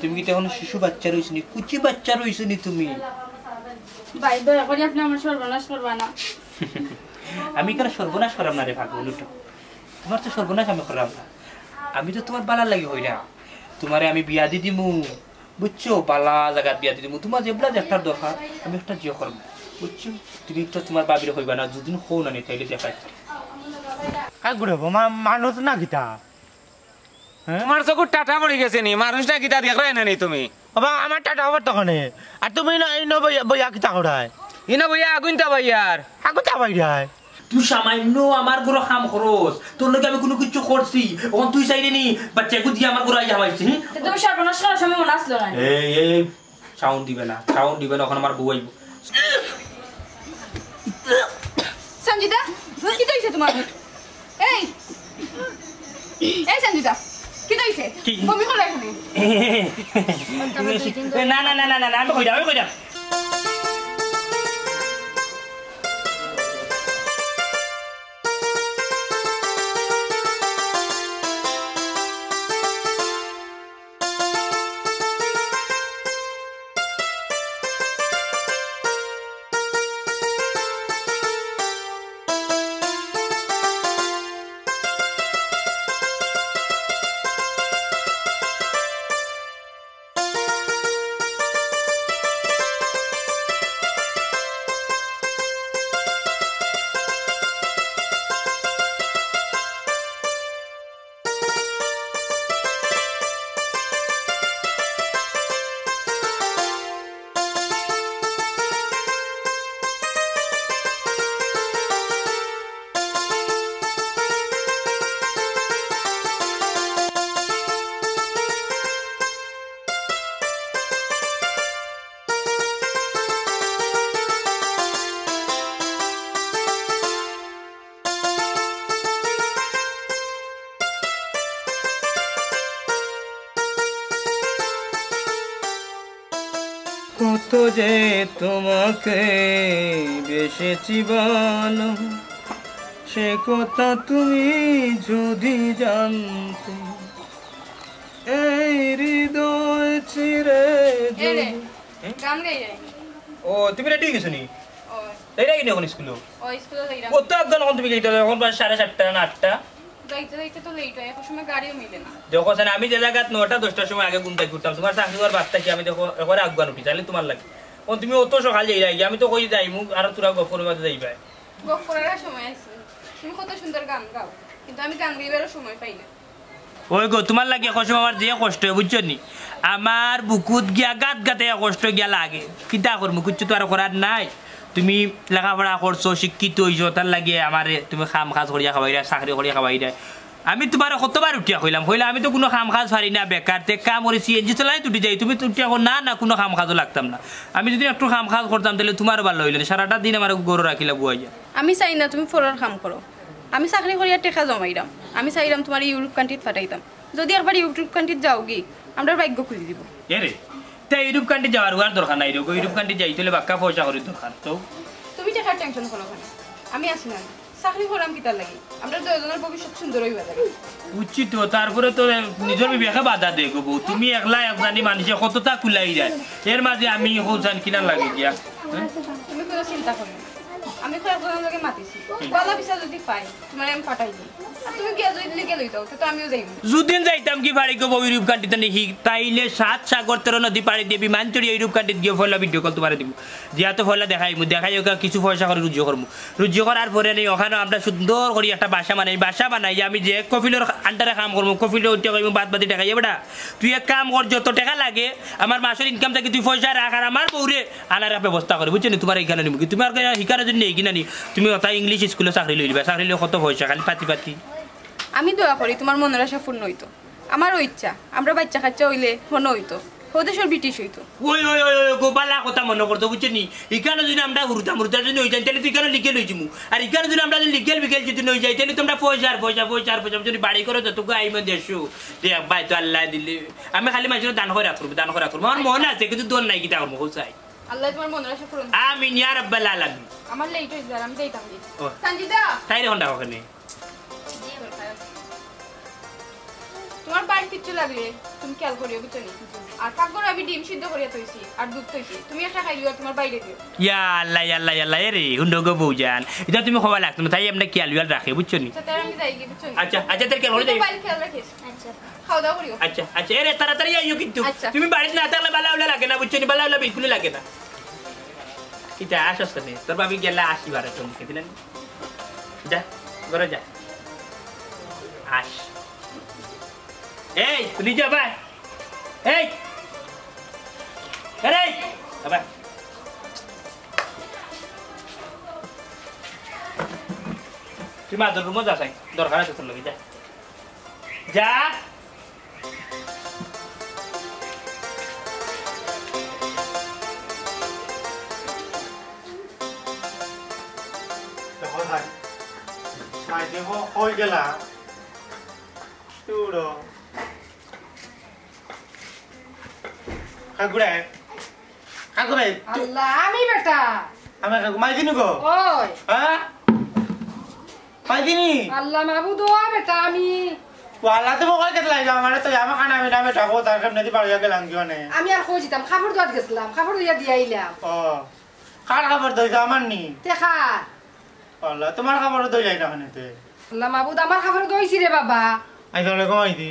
তুমি কি তখন শিশু বাচ্চা রইছ নি কুচি বাচ্চা রইছ নি তুমি ভাই দয়া করে আপনি আমার সর্বনাশ করবা না আমি কেন সর্বনাশ করাম না রে ভাগবলুটো তোমার তো সর্বনাশ আমি করাম না আমি তো তোমার বালা লাগি হই না তোমারে আমি বিয়া দি দিমু বুঝছো বালা জায়গা বিয়া দি দিমু তোমার যেবলা একটার দরকার আমি একটা জিও করব বুঝছো তুমি তো তোমার বাবির হইবা না যদিন হও না নি তাইলে দেখাই কাক গুড়ে মানুষ না গীতা তোমার চকুর টাটা পড়ে গেছে নি মানুষটা গীতা দেখাই না নি তুমি বাবা আমার টাটা হবার তখন আর তুমি না এই বইয়া কিতা করায় ইনা বইয়া আগুনটা ভাইয়ার আগুনটা বাইরায় তুই সামান্য আমার গুলো খাম খরচ তোর লগে আমি কোনো কিছু করছি ওখান তুই চাইলে নি বাচ্চাকে দিয়ে আমার গুলো হামাইছি তুমি সর্বনাশ করার সময় মনে আসলো না এই সাউন্ড দিবে না ওখানে আমার বউ আইব সঞ্জিতা কি কইছে তোমার এই সঞ্জিতা কি কইছে বমি করে এখানে না আমি কইরা কত যে তোমাকে বেসেছি বলো সে কথা তুমি যদি জানতে এই হৃদয় চিরে গান গাই যাই ও তুমি রেডি গেছো নি ও তাইরা কি এখন স্কুলে ও স্কুলে যাইরা কত একজন এখন তুমি গেইতে এখন প্রায় 7:30 না 8টা যাইতে তো লেট হয় এখন সময় গাড়িও মিলে না দেখো সেন আমি যে জায়গা 9টা 10টার সময় আগে ঘুমতে ঘুরতাম তোমার চাকরি করার বাচ্চা কি আমি দেখো একবারে আগুয়ান উঠি তাহলে তোমার লাগে ও তুমি অত সকাল যাই আমি তো কই যাই মুখ আর তোরা গফর মাঝে যাইবা গফরের সময় আছে তুমি কত সুন্দর গান গাও কিন্তু আমি গান গাইবার সময় পাই না ওই গো তোমার লাগে কষ্ট আমার যে কষ্ট বুঝছো নি আমার বুকুত গিয়া গাতে কষ্ট গিয়া লাগে কিতা করবো কিছু তো আর করার নাই তুমি লেখাপড়া করছো শিক্ষিত হইছো তার লাগে আমারে তুমি খাম কাজ করিয়া খাবাই দেয় চাকরি করিয়া খাবাই দেয় আমি তোমার কতবার উঠিয়া কইলাম আমি তো কোনো কাম কাজ পারি না বেকার তে কাম করে সিএনজি চালাই তুটি যাই তুমি উঠিয়া না কোনো কাম কাজও লাগতাম না আমি যদি একটু কাম কাজ করতাম তাহলে তোমার ভালো হইল সারাটা দিন আমার গরু রাখিলা বুয়াইয়া আমি চাই না তুমি ফোনের কাম করো আমি চাকরি করিয়া টেকা জমাইরাম আমি চাইরাম তোমার ইউটিউব কান্ট্রিত ফাটাইতাম যদি একবার ইউটিউব কান্ট্রিত যাও কি আমরা ভাগ্য খুঁজে দিব এরে তাই ইউটিউব কান্ট্রি যাওয়ার আর দরকার নাই রে ইউটিউব কান্ট্রি যাইতে হলে বাক্কা পয়সা করি দরকার তো তুমি টেকার টেনশন করো কেন আমি আছি না চাকরি করাম কিতার লাগি আমরা দুজনের ভবিষ্যৎ সুন্দর হইবা লাগে বুঝছি তো তারপরে তো নিজের বিবেকে বাধা দে গো তুমি একলা একজানি মানুষে কতটা কুলাই যায় এর মাঝে আমি হোসান কিনা লাগে গিয়া তুমি কোনো চিন্তা করো না আমি কয়েকজনের লগে মাতিছি গলা পিছা যদি পাই তোমার আমি পাঠাই দিই আর তুমি গিয়া যদি লিখে লই যাও তো আমিও যাইব যদিন যাইতাম কি পারি গো ইউরোপ কান্ট্রিতে দেখি তাইলে 7 সাগর 13 নদী পাড়ি দিয়ে বিমান চড়ি ইউরোপ কান্ট্রিতে গিয়ে ফলা ভিডিও কল তোমার দিব দিয়া তো ফলা দেখাই কিছু পয়সা করে রুজি করবো রুজি করার পরে নেই ওখানে আমরা সুন্দর করে একটা বাসা বানাই যে আমি যে কফিলের আন্ডারে কাম করবো কফিলে উঠে কইব বাদ বাদি টাকা বেটা তুই এক কাম কর যত টাকা লাগে আমার মাসের ইনকাম থেকে তুই পয়সা রাখ আর আমার বউরে আনার ব্যবস্থা করে বুঝছো তোমার এখানে নিবি তোমার শিকারের জন্য এগিয়ে নি তুমি ওটা ইংলিশ স্কুলে চাকরি লইবা চাকরি লই কত পয়সা খালি পাতি আমি দোয়া করি তোমার মনের আশা পূর্ণ হইতো আমারও ইচ্ছা আমরা বাচ্চা কাচ্চা হইলে ফোন হইতো ওদেশের ব্রিটিশ হইতো ওই গোপালা কথা মনে করতো বুঝছো নি এখানে যদি আমরা হুরুতা যদি হয়ে যাই তাহলে তুই এখানে লিখে লইছি আর এখানে যদি আমরা লিখেল বিকেল যদি হয়ে যাই তাহলে তোমরা পয়সা যদি বাড়ি করো যতটুকু আইম দেশো দেখ ভাই তো আল্লাহ দিলে আমি খালি মানুষের দান করে রাখবো আমার মনে আছে কিন্তু দোল নাই কিতা করবো চাই আল্লাহ তোমার মনের আশা পূরণ আমিন ইয়া রাব্বাল আলামিন আমার লেট হইছে আমি যাইতাম সঞ্জিতা তাই রে হন্ডা ওখানে তোমার বাড়ি কিচ্ছু লাগলে তুমি খেয়াল করিও বুঝছো নি আর পাকঘরে আমি ডিম সিদ্ধ করিয়া তৈছি আর দুধ তৈছি তুমি একটা খাইও আর তোমার বাইরে দিও ইয়া আল্লাহ এ রে হুন্ডো গো বউজান এটা তুমি খবর লাগতো না তাই আমরা খেয়াল বিয়াল রাখে বুঝছো নি আচ্ছা তাই আমি যাই গিয়ে বুঝছো নি আচ্ছা তোর খেয়াল করে যাই বাইরে খেয়াল রাখিস আচ্ছা খাওয়া দাওয়া করিও আচ্ছা এ রে তাড়াতাড়ি আইও কিন্তু আচ্ছা। তুমি বাড়িতে না থাকলে বালা লাগে না বুঝছো নি বালা বিলকুলই লাগে না এটা আসছ নে তোর ভাবি গেলা আসি বারে তুমি দিলেন যা ঘরে যা আস এই তুই যা ভাই এই আরে বাবা তুই মাদুর রুমে যা সাই দরকার আছে তোর লগে যা যা মাইদেব কই গেলা তুড়ো কাকুরে আল্লাহ আমি বেটা আমি কাকু মাইদিনু গো ওই হ্যাঁ মাইদিনি আল্লাহ মাবুদ ও বেটা আমি ওয়ালা তুমি কই গেলা আমার তো জামা খানা আমি দামে টাকো তার কেমনে দি পাড়িয়া গেলাম কি মানে আমি আর কই যেতাম খাবার দোয়াত গেছিলাম খাবার দিয়া দিয়ে আইলাম ও কার খবর দইছো আমার নি দেখা আল্লাহ তোমার খবর দই যাই না খানেতে আল্লাহ মাবুদ আমার খাবার দইছি রে বাবা আইছো রে কমাইদি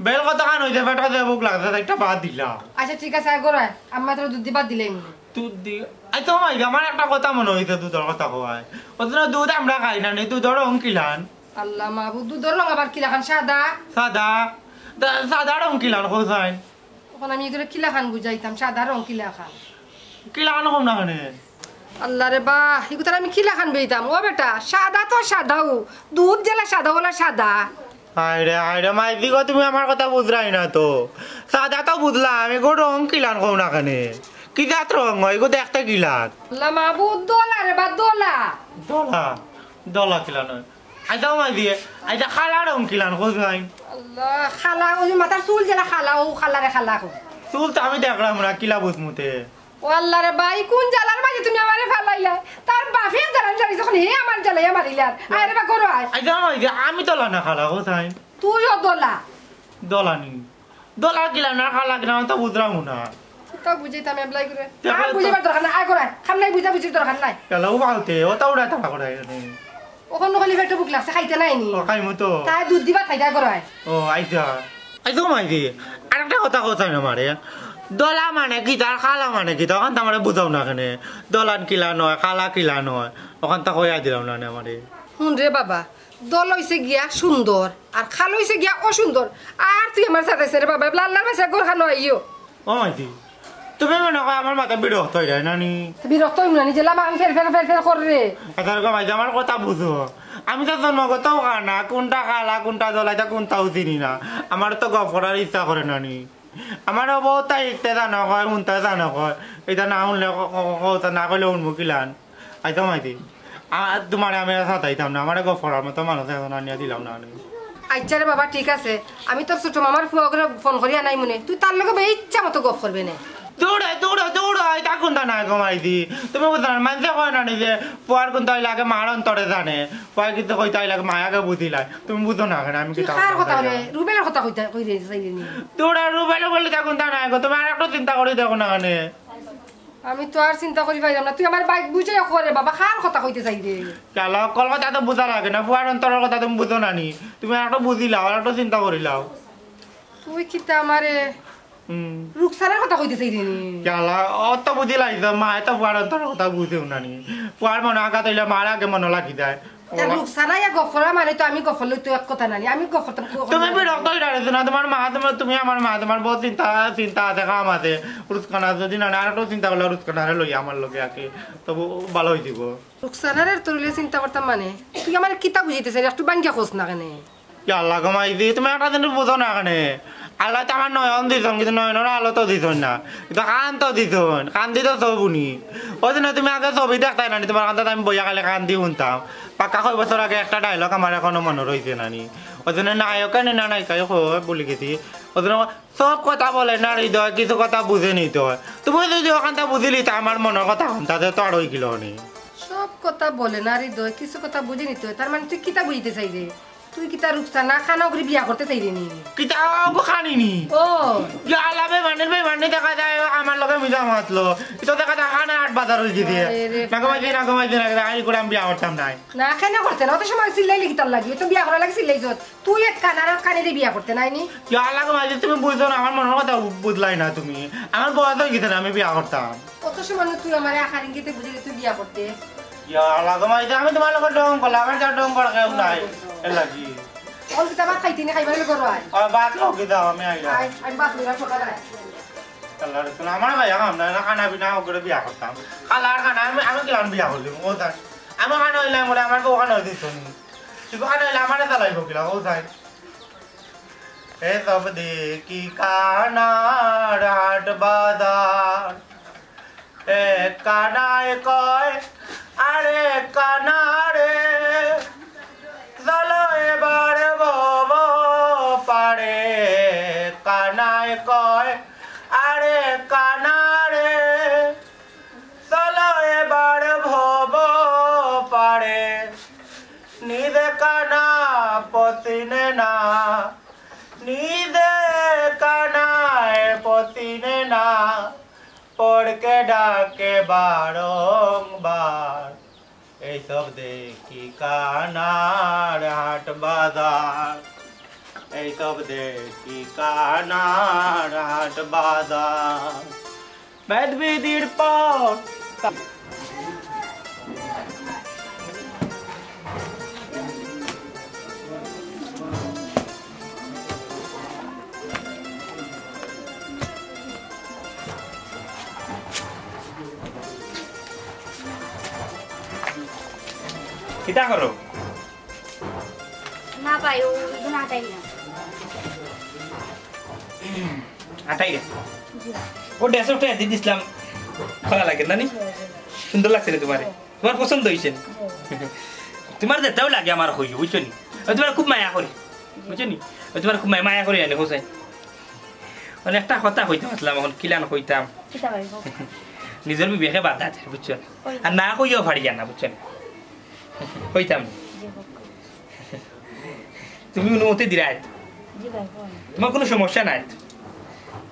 বেল কথা কান হইতে পেটা দে বুক লাগছে একটা বাদ দিলা আচ্ছা ঠিক আছে আগরে আম্মা তোর দুধ দিবা দিলাই মনে দুধ দি আই তো মাই আমার একটা কথা মনে হইছে দুধের কথা কয় ওদিন দুধ আমরা খাই না নি দুধের রং কিলান আল্লাহ মাবুদ দুধর রং আবার কিলা খান সাদা সাদা সাদা রং কিলান কোথায় তখন আমি এগুলো কিলা খান বুঝাইতাম সাদা রং কিলা খান কিলান কম না খানে আল্লাহ রে বা এগুলো আমি কিলা খান বেইতাম ও বেটা সাদা তো সাদাও দুধ জেলা সাদা হলা সাদা হায়রে মাই দিগো তুমি আমার কথা বুঝরাই না তো সাদা তো বুঝলাম আমি গো রং কিলান কম না খানে কি জাত রং হয় গো দেখতে কিলান আল্লাহ মাবুদ দোলা রে বা দোলা দলা দলা কিলান আইতা মাই দিয়ে আইতা খালা রং কিলান কোথায় আল্লাহ খালা ওই মাথার চুল জেলা খালা ও খালারে খালা কো চুল তো আমি দেখলাম না কিলা বুঝমুতে ও আল্লাহ রে ভাই কোন জালার মাঝে তুমি আমারে ফালাইলা তার বাফের জালান জানি যখন হে আমার জালাই মারিলার আরে বা করো আয় আইতা মাই দিয়ে আমি দলা না খালা কোথায় তুইও দোলা দলা নি দলা কিলান না খালা কিলান তো বুঝরাম না তা বুঝাইতাম এপ্লাই করে দেখো আর তো। বুঝাবার দরকার নাই আয় করে খাম নাই বুঝা বুঝির দরকার নাই কেলা ও বাউতে ও তো উড়া তাড়া করে ওখান নকলি পেটে বুক লাগছে খাইতে নাই নি ও খাইমু তো তাই দুধ দিবা খাইতা করো আয় ও আইতা আইতো মাই দি আরেকটা কথা কোথায় না মারে দলা মানে কি তার খালা মানে কি তখন তো আমার বুঝাও না এখানে দলান কিলা নয় খালা কিলা নয় ওখান তা কইয়া দিলাম না আমারে শুন রে বাবা দল হইছে গিয়া সুন্দর আর খাল হইছে গিয়া অসুন্দর আর তুই আমার সাথে রে বাবা লাল্লার ভাষা গোরখা নয় ইয়ো ও মাইতি তুমি মনে হয় আমার মাথা বিরক্ত হয়ে যায় নানি বিরক্ত হইম না নিজে লামা ফের ফের ফের ফের করে রে এত মাইতি আমার কথা বুঝো আমি তো জন্মগতও খানা কোনটা খালা কোনটা দলাইতা কোনটাও চিনি না আমার তো গপ করার ইচ্ছা করে নানি আমারও বহুত ইচ্ছা জানা কয় উনটা জানা কয় এটা না শুনলে কথা না কইলে উনবো কিলান আইতো মাইতি তোমার আমি সাঁতাইতাম না আমার গপ করার মতো মানুষ এখন আনিয়া দিলাম না আমি আচ্ছা রে বাবা ঠিক আছে আমি তোর ছোট মামার ফুয়া করে ফোন করিয়া নাই মনে তুই তার লগে বে ইচ্ছা মতো গপ করবে না দৌড়াই দৌড়াই দৌড়াই তা কোনটা নাই কমাই দি তুমি বুঝতে না মানুষে কয় না যে পোয়ার কোনটা লাগে মার অন্তরে জানে পোয়া কিন্তু কইতে লাগে মায়াকে বুঝিলাই তুমি বুঝো না কেন আমি কি তুই কার কথা বলে রুবেলের কথা কইতা কই রে চাইলি নি দৌড়া রুবেলে বললে তা কোনটা নাই গো তুমি আর একটু চিন্তা করে দেখো না কেন আমি তো আর চিন্তা করি পাইলাম না তুই আমার বাইক বুঝে করে বাবা কার কথা কইতে চাই রে কেন কলকাতা তো বুঝা লাগে না পোয়ার অন্তরের কথা তুমি বুঝো না নি তুমি আর একটু বুঝিলাও আর একটু চিন্তা করিলাও তুই কিতা আমারে হুম রুকসারের কথা কইতে চাই রে নি কেলা অত বুঝিলাই তো মা এত পোয়ার অন্তরের কথা বুঝেও না নি পোয়ার মনে আঘাত হইলে মার আগে মনে লাগি যায় রুকসারা ইয়া গফরা মানে তো আমি গফরলে তুই এক কথা নানি আমি গফরতাম তুমি বিরক্ত হয়ে যাচ্ছ না তোমার মা তোমার তুমি আমার মা তোমার বহুত চিন্তা আছে কাম আছে রুস্কানা যদি না আর একটু চিন্তা করলে রুস্কানারে লই আমার লোকে আকে তবু ভালো হয়ে যাব রুকসানারের তোরলে চিন্তা করতাম মানে তুই আমার কিতা বুঝাইতে চাই একটু বাঙ্গিয়া খোঁজ না কেনে কি আল্লাহ কমাই দি তুমি একটা দিন বুঝো না কেন আল্লাহ তো আমার নয়ন দিছন কিন্তু নয়নের আলো তো দিছন না কিন্তু কান তো দিছন কান দি তো ছবুনি ওই দিন তুমি আগে ছবি দেখতাই নানি তোমার কান্তাতে আমি বইয়া খালে কান দি শুনতাম পাক্কা 6 বছর আগে একটা ডায়লগ আমার এখনো মনে রয়েছে নানি ওই জন্য নায়ক না নায়িকাই বলে গেছি ওই জন্য সব কথা বলে না হৃদয় কিছু কথা বুঝে নিতে হয় তুমি যদি ওখানটা বুঝিলি তা আমার মনের কথা তাতে তো আর হয়ে গেল নি সব কথা বলে না হৃদয় কিছু কথা বুঝে নিতে হয় তার মানে তুই কিতা বুঝতে চাই রে তুই কি তার রুকসানা খানা করে বিয়া করতে চাইলি নি কিতা খানিনি ও ইয়া আলা বেমানি দেখা যায় আমার লগে মিজা মাতলো এটা দেখা যায় খানা 8 বাজার হয়ে গেছে নাগমাইছে আই করে আমি বিয়া করতাম নাই না কেন করতে না অত সময় চিল্লাইলি কি তার লাগি তো বিয়া করা লাগি চিল্লাইছ তুই এক কানার কানে দিয়ে বিয়া করতে নাইনি ইয়া আলা মাঝে তুমি বুঝছো না আমার মনের কথা বুঝলাই না তুমি আমার বয়স হয়ে গেছে না আমি বিয়া করতাম কত সময় তুই আমার আখার ইঙ্গিতে বুঝিলি তুই বিয়া করতে ইয়া আলা মাঝে আমি তোমার লগে ডং করলাম আমার যা ডং করা কেউ নাই এর লাগি অল কিতা ভাত খাইতি না খাইবার করো আই বাত লোক দাও আমি আইলা আমি ভাত লইরা সকালে আমার ভাইয়া কাম না খানা পিনা করে বিয়া করতাম খালার খানা আমি কিলাম বিয়া করলাম ও তাই আমার খানা হইলাম বলে আমার বউ খানা দিত নি কিন্তু খানা হইলে আমার চালাইব কিলা ও তাই এ সব দেখি কানার হাট বাজার এ কানায় কয় আরে কানারে চলো এবার বব পারে কানায় কয় আরে কানারে চলো এবার ভব পারে নিদে কানা পতিনে না নিদে কানায় পতিনে না পড়কে ডাকে বারংবার এইসব দেখি কানার হাট বাজার এইসব দেখি কানার হাট বাজার বেদবিদির পর কিতা করো না পাই ও এগুলো আটাই না আটাই ও ডেসোটা দিয়ে দিছিলাম ভালো লাগে না নি সুন্দর লাগছে রে তোমার পছন্দ হইছে তোমার যেটাও লাগে আমার হইও বুঝছো নি তোমার খুব মায়া করি বুঝছো নি তোমার খুব মায়া করি আনে হোসাই মানে একটা কথা কইতে আসলাম এখন কিলান কইতাম কিতা পাই নিজের বিবেকে বাধা আছে বুঝছো আর না কইও পারি না বুঝছো কইতাম তুমি অনুমতি দিলাই জি ভাই তোমার কোনো সমস্যা নাই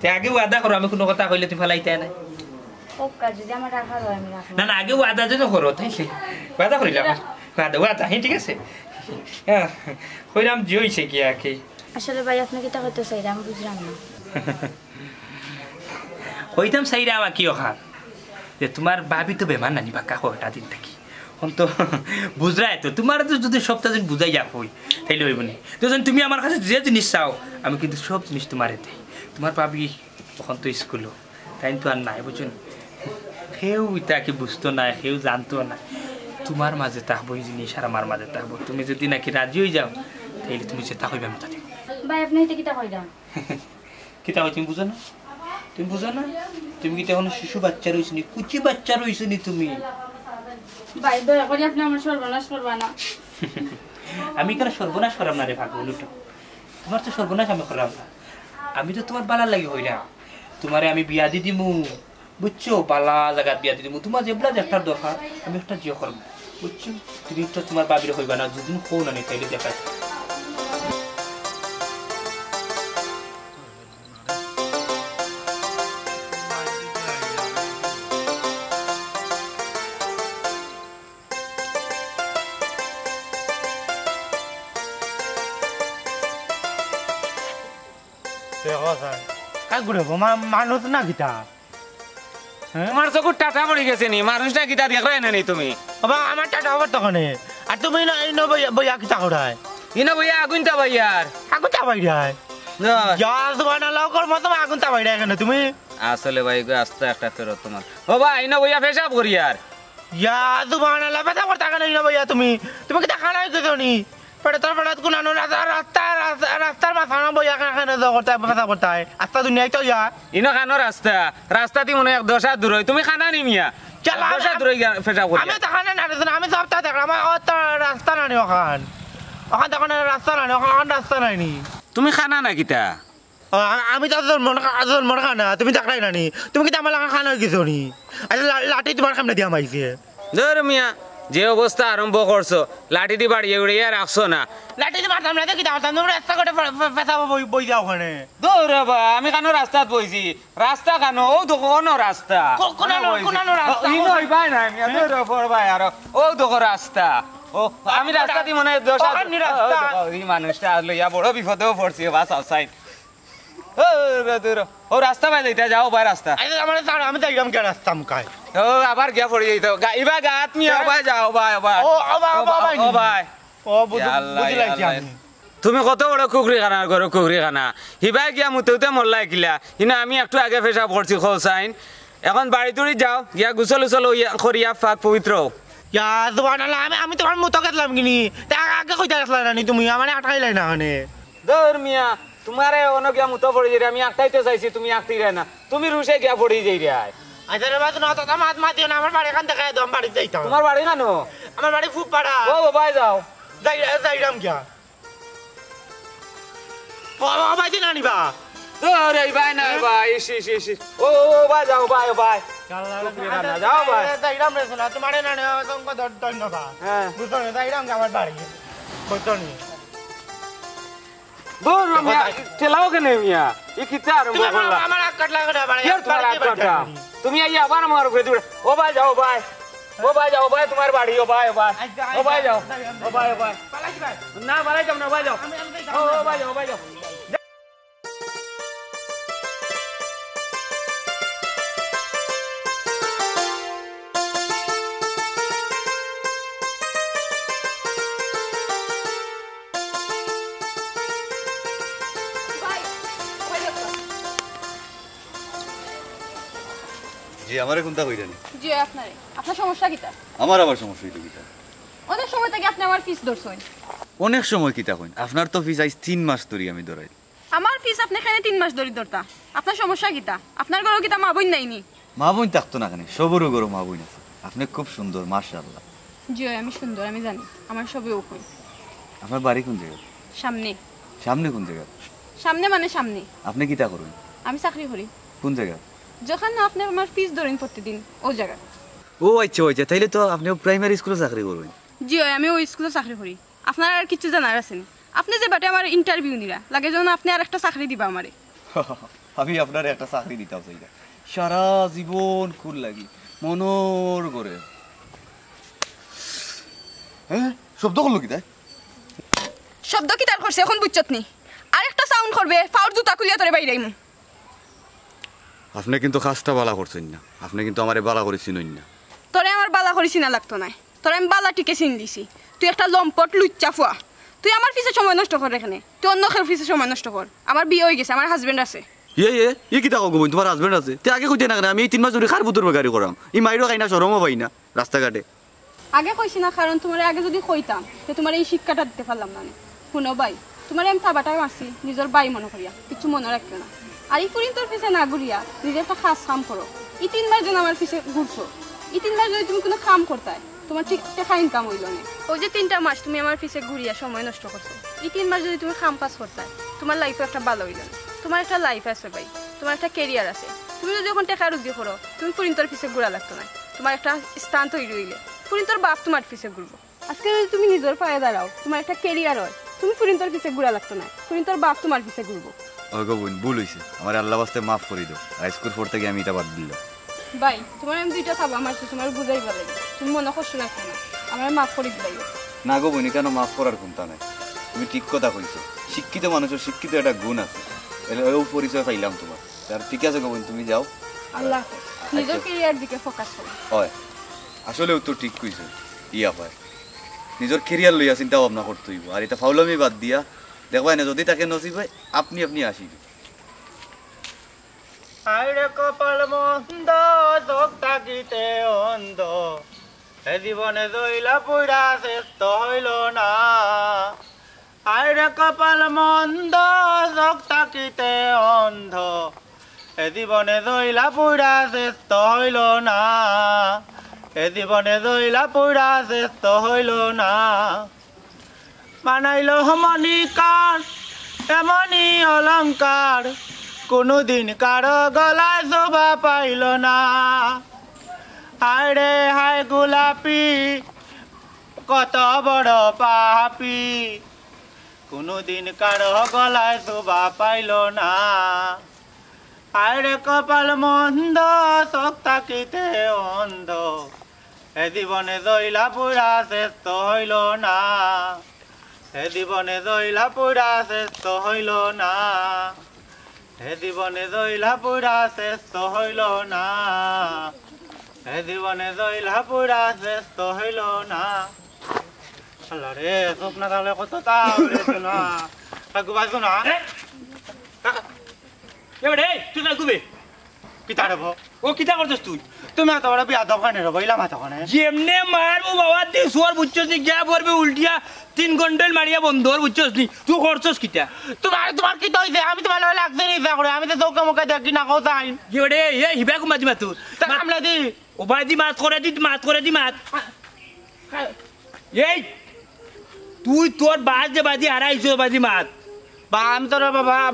তে আগে ওয়াদা করো আমি কোনো কথা কইলে তুমি ফেলাইতে না ওকা যদি আমার রাখা হয় আমি রাখবো না আগে ওয়াদা যদি করো তাইলে ওয়াদা করিলাম ওয়াদা হ্যাঁ ঠিক আছে হ্যাঁ কইলাম যে হইছে কি আর কি আসলে ভাই আপনি কিতা করতে চাই আমি বুঝলাম না কইতাম সাইরা আমার কি ওখান যে তোমার ভাবি তো বেমার নানি বাক্কা কয়টা দিন থাকি তো বুঝরাই তো তোমার তো যদি সপ্তাহ দিন বুঝাই যা হই তাইলে হইব নি যখন তুমি আমার কাছে যে জিনিস চাও আমি কিন্তু সব জিনিস তোমার দেই তোমার পাবি তখন তো স্কুলও তাই তো আর নাই বুঝুন সেও ইটাকে বুঝতো না সেও জানতো না তোমার মাঝে থাকবো এই জিনিস আর আমার মাঝে থাকবো তুমি যদি নাকি রাজি হয়ে যাও তাইলে তুমি যেটা হইবে আমি তাতে ভাই আপনি এটা কিতা কইরা কিতা হয় তুমি বুঝো না তুমি কি তখন শিশু বাচ্চা রইছো নি কুচি বাচ্চা রইছো নি তুমি ভাই দয়া করে আপনি আমার সর্বনাশ করবা না আমি কেন সর্বনাশ করাম না রে ভাগবলুটা তোমার তো সর্বনাশ আমি করাম না আমি তো তোমার বালার লাগি হইলাম তোমারে আমি বিয়া দি দিমু বুঝছো বালা জায়গা বিয়া দি দিমু তোমার যেগুলা দেখার দরকার আমি একটা জিও করবো বুঝছো তুমি তো তোমার বাবির হইবা না দুদিন খো না নি তাইলে দেখা মানুষ না গীতা তোমার চকুর টাটা পড়ে গেছে নি মানুষটা গীতা দেখলাই না নি তুমি আমার টাটা হবার তখন আর তুমি বইয়া কিতা করায় ইনা বইয়া আগুন তা ভাইয়ার আগুন চাবাই যায় লগর মতো আগুন চাবাই যায় কেন তুমি আসলে ভাই গো আস্তে একটা ফেরত তোমার ও ভাই ইনা বইয়া পেশাব করি আর ইয়া জুবানা লাফাতা করতা কেন ইনা বইয়া তুমি কি খানা হইছো নি পেটর পেটত কোন রাস্তার মাথানো বইয়া কেন করতে পেশা করতে আস্তা দুনিয়ায় তো ইয়া ইনো খানো রাস্তা দি মনে এক দশা দূর হয় তুমি খানা নিমিয়া দশা দূর পেশাব করি আমি তো খানা না আমি সপ্তাহ দেখলাম আমার রাস্তা নানি ওখান তখন রাস্তা নানি ওখান রাস্তা নাইনি তুমি খানা না কিতা আমি তো জন্মর খানা তুমি দেখাই নানি তুমি কি আমার লাগা খানা হয়ে গেছো নি আচ্ছা লাঠি তোমার সামনে দিয়া মাইছে ধর মিয়া যে অবস্থা আরম্ভ করছো লাঠি দি বাড়িয়ে উড়িয়ে রাখছো না লাঠি দিয়ে মারতাম না দেখি দাঁড়াতাম তুমি রাস্তা করে পেছাবো বই যাও ওখানে দৌড় বা আমি কেন রাস্তাত বইছি রাস্তা কেন ও দোকান রাস্তা কোনানো রাস্তা? ই নই ভাই না আমি দৌড় পর ভাই আর ও দোকান রাস্তা ও আমি রাস্তা দি মনে হয় দোষ ওখানে রাস্তা। এই মানুষটা আসলো ইয়া বড় বিপদেও পড়ছি বাস আউটসাইড ও রাস্তা ভাই যাইতা যাও ভাই রাস্তা আমি যাইলাম কে রাস্তা মুখায় ও আবার গিয়া পড়ে যাইতো ইবা গাত নিয়ে ভাই যাও ভাই ভাই ও ভাই ও বুঝি লাগছি আমি তুমি কত বড় কুকুরি খানা করো কুকুরি খানা হিবাই গিয়া মুতেউতে মরলাই কিলা কিন্তু আমি একটু আগে পেশা পড়ছি খোসাইন এখন বাড়ি তুড়ি যাও গিয়া গুসল উসল করিয়া ফাঁক পবিত্র ইয়া জুবানাল্লাহ আমি তোমার মতো গেলাম কিনি তা আগে কইতা আসলা না তুমি আমার আটকাইলাই না ওখানে দৌড় মিয়া তোমারে অন্য গিয়া মুতো পড়ে যাই আমি আটকাইতে চাইছি তুমি আটকাই রে না তুমি রুশে গিয়া পড়ে যাই রে আচ্ছা রে বাদ না তো মাত মাতিও না আমার বাড়ি এখান থেকে একদম বাড়ি যাইতাম তোমার বাড়ি কেন আমার বাড়ি খুব পাড়া ও ভাই যাও যাইলাম কিয়া ও ভাই দিন আনিবা দৌড় এই ভাই না ভাই ইসি ইসি ইসি ও ভাই যাও ভাই ভাই যাও ভাই যাইলাম রে সোনা তোমার না ধন্যবাদ হ্যাঁ বুঝছো না যাইলাম আমার বাড়ি কইতো নি দৌড় মিয়া ঠেলাও কেন মিয়া ই কিতা আরম্ভ তুমি করলা আমার আগ কাটলা করে বাড়ি কেন তোমার হাত কাটা তুমি আইয়া আবার আমার উপরে দৌড়ে ও ভাই যাও ভাই ও ভাই যাও ভাই তোমার বাড়ি ও ভাই ও ভাই যাও ও ভাই পালাই ভাই না বাড়াই যাও না ভাই যাও ও ভাই যাও ভাই যাও জি আমারে কোনটা কইরানি জি আপনার সমস্যা কিতা আমার আবার সমস্যা হইলো কিটা অনেক সময় থেকে আপনি আমার ফিস ধরছেন অনেক সময় কিতা কইন আপনার তো ফিস আইস 3 মাস ধরে আমি ধরাই আমার ফিস আপনি এখানে 3 মাস ধরে ধরতা আপনার সমস্যা কিতা আপনার ঘরে কিতা মা বোন নাইনি মা বোন থাকতো না কেন সবরও গরো মা বোন আছে আপনি খুব সুন্দর মাশাআল্লাহ জি আমি সুন্দর আমি জানি আমার সবই ওখানে আপনার বাড়ি কোন জায়গা সামনে সামনে কোন জায়গা সামনে মানে সামনে আপনি কিতা করেন আমি চাকরি করি কোন জায়গা যখন আপনি আমার ফিস ধরেন প্রতিদিন ও জায়গা ও আচ্ছা তাইলে তো আপনি প্রাইমারি স্কুলে চাকরি করবেন জি আমি ওই স্কুলে চাকরি করি আপনার আর কিছু জানার আছেন আপনি যে বাটে আমার ইন্টারভিউ নিলা লাগে যেন আপনি আর একটা চাকরি দিবা আমারে আমি আপনার একটা চাকরি দিতাম চাইলা সারা জীবন কুল লাগি মনোর করে হ্যাঁ শব্দ করলো কি তাই শব্দ কি তার করছে এখন বুঝছত নি আর একটা সাউন্ড করবে ফাউর জুতা খুলিয়া তোরে বাইরে আইমু আপনি কিন্তু কাজটা বালা করছেন না আপনি কিন্তু আমারে বালা করে চিনেন না তোরে আমার বালা করিস না লাগতো না তোরে আমি বালা টিকে চিন দিছি তুই একটা লম্পট লুচ্চা ফুয়া তুই আমার পিছে সময় নষ্ট কর এখানে তুই অন্য কেউ পিছে সময় নষ্ট কর আমার বিয়ে হয়ে গেছে আমার হাজবেন্ড আছে এ কি তাকো গোবিন তোমার হাজবেন্ড আছে তে আগে কইতে না কেন আমি এই 3 মাস ধরে খার বুতুর গাড়ি করাম ই মাইরো খাই না শরমও পাই না রাস্তাঘাটে আগে কইছি না কারণ তোমার আগে যদি কইতাম তো তোমার এই শিক্ষাটা দিতে পারলাম না শুনো ভাই তোমার আমি থাবাটা মারছি নিজের বাই মনে করিয়া কিছু মনে রাখবে না আর এই কুড়িন তোর পিছে না ঘুরিয়া নিজের একটা খাস কাম করো এই 3 মাস যেন আমার পিছে ঘুরছো এই 3 মাস যদি তুমি কোনো কাম করতে তোমার ঠিক টাকা ইনকাম হইল না ওই যে 3টা মাস তুমি আমার পিছে ঘুরিয়া সময় নষ্ট করছো এই 3 মাস যদি তুমি কাম পাস করতে তোমার লাইফে একটা ভালো হইল না তোমার একটা লাইফ আছে ভাই তোমার একটা ক্যারিয়ার আছে তুমি যদি যখন টাকা রুজি করো তুমি কুড়িন তোর পিছে ঘুরা লাগতো না তোমার একটা স্থান তৈরি হইলে কুড়িন তোর বাপ তোমার পিছে ঘুরবো আজকে যদি তুমি নিজের পায়ে দাঁড়াও তোমার একটা ক্যারিয়ার হয় তুমি কুড়িন তোর পিছে ঘুরা লাগতো না কুড়িন তোর বাপ তোমার পিছে ঘুরবো ও গোবিন ভুল হইছে আমার আল্লাহ বাস্তে মাফ করে দাও হাইস্কুল পড়তে গিয়ে আমি এটা বাদ দিলাম ভাই তোমার আমি 2টা থাবা আমার তোমার বুঝাইবা লাগে তুমি মনে কষ্ট রাখো না আমার মাফ করে দিলাই না গোবিন কেন মাফ করার কোনটা নাই তুমি ঠিক কথা কইছো শিক্ষিত মানুষের শিক্ষিত একটা গুণ আছে ও পরিচয় পাইলাম তোমার আর ঠিক আছে গোবিন তুমি যাও আল্লাহ হাফেজ নিজের ক্যারিয়ার দিকে ফোকাস করো হয় আসলেও তো ঠিক কইছো ইয়া ভাই নিজের ক্যারিয়ার লইয়া চিন্তা ভাবনা করতে হইব আর এটা ফাউলামি বাদ দিয়া দেখবাই না যদি তাকে নসিব হয় আপনি আসিবে আইরে কপাল মন্দ চোখ থাকিতে অন্ধ এ জীবনে জইলা পুরা শ্রেষ্ঠ হইল না আইরে কপাল মন্দ চোখ থাকিতে অন্ধ এ জীবনে জইলা পুরা শ্রেষ্ঠ হইল না এ জীবনে জইলা পুরা শ্রেষ্ঠ হইল না বানাইল মণিকার এমনি অলংকার কোনোদিন কারো গলায় শোভা পাইল না হায় রে হায় গোলাপি কত বড় পাপি কোনোদিন কারো গলায় শোভা পাইল না আরে কপাল মন্দ চোখ তাকিতে অন্ধ এ জীবনে জইলা পুরা শ্রেষ্ঠ হইল না এ জীবনে জইলা পুরা শ্রেষ্ঠ হইল না এ জীবনে জইলা পুরা শ্রেষ্ঠ হইল না এ জীবনে জইলা পুরা শ্রেষ্ঠ হইল না আল্লাহ রে স্বপ্ন তাহলে কত তাহলে না কাকু বাজো না এবারে তুই না গুবে কিতা রে ও কিতা করছস তুই তুমি এত বড় বিয়া দোকানে রে বইলা মাথা কোনে যেমনে মারবো বাবা তুই সোর বুঝছস নি যা পড়বে উল্টিয়া 3 ঘন্টার মারিয়া বন্ধর বুঝছস নি তুই করছস কিতা তোমার কি হইছে আমি তোমার লগে লাগতে নি যা করে আমি তো চৌকা মুখে দেখি না কোথায় আইন এবারে এ হিবা কুমাজি মাতু আমলা দি ও বাজি মাত করে দি মাত এই তুই তোর বাজি হারাইছো বাজি মাত বা আমি তোর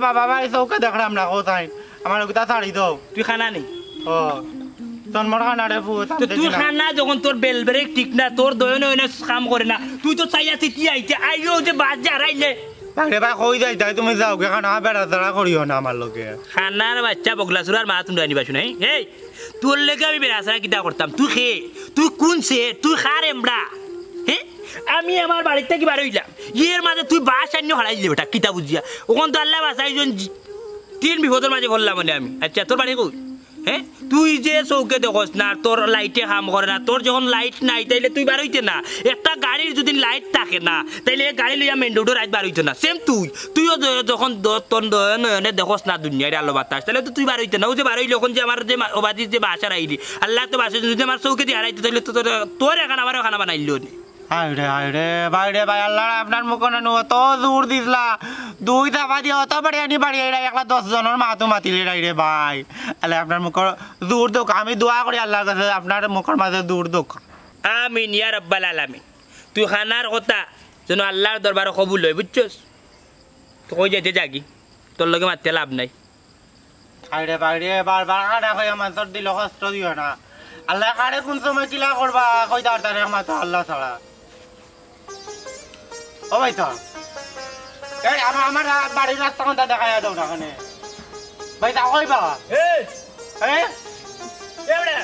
বাবা এই চৌকা দেখলাম না কোথায় আমার ওটা ছাড়ি দাও তুই খানা নেই ও জন্মর খানা রে ফুট তো তুই খানা যখন তোর বেল ব্রেক ঠিক না তোর দয়নে কাম করে না তুই তো চাইয়া চিঠি আইতে আইও যে বাজি হারাইলে আরে ভাই কই যাই তাই তুমি যাও কে খানা বেড়া দাঁড়া করিও না আমার লগে খানার বাচ্চা বগলা সুরার মা তুমি আনিবা শুনাই এই তোর লেগে আমি বেড়া সারা কিতা করতাম তুই কোন সে তুই খার এমড়া হ্যাঁ আমি আমার বাড়িতে কি বার হইলাম এর মাঝে তুই বাস আনি হারাই দিলে বেটা কিতা বুঝিয়া ওখান তো আল্লাহ বাস আইজন 3 বিপদের মাঝে বললাম মানে আমি আচ্ছা তোর বাড়ি কই হ্যাঁ তুই যে চৌকে দেখস না তোর লাইটে কাম করে না তোর যখন লাইট নাই তাইলে তুই বার হইতে না একটা গাড়ির যদি লাইট থাকে না তাইলে গাড়ি লইয়া মেন রোডে রাইট বার হইতে না সেম তুইও যখন তোর নয়নে দেখস না দুনিয়ার আলো বাতাস তাহলে তো তুই বার হইতে না ও যে বার হইলে এখন যে আমার যে অবাদির যে বাসা রাইলি আল্লাহ তো বাসা যদি আমার চৌকে দিয়ে হারাইতে তাহলে তো তোর এখানে আমারও খানা বানাইলো আরে ভাই আল্লাহ আপনার মুখে নো তো জোর দিছলা 2 টাকা দিয়ে অত বাড়ি আনি বাড়ি এরা একলা 10 জনের মাতো মাতিলে রে ভাই আল্লাহ আপনার মুখের জোর দোক আমি দোয়া করি আল্লাহর কাছে আপনার মুখের মাঝে জোর দোক আমিন ইয়া রাব্বাল আলামিন তুই খানার কথা যেন আল্লাহর দরবারে কবুল হয় বুঝছস তো কই যাইতে জাগি তোর লগে মারতে লাভ নাই আরে ভাই বারবার কাটা কই আমার তোর দিল কষ্ট দিও না আল্লাহ কারে কোন সময় কিলা করবা কই তাড়াতাড়ি মাতো আল্লাহ ছাড়া ও ভাই তো এই আমার বাড়ির রাস্তা কোনটা দেখায় দাও না ওখানে ভাই তা কইবা এই এই এবড়া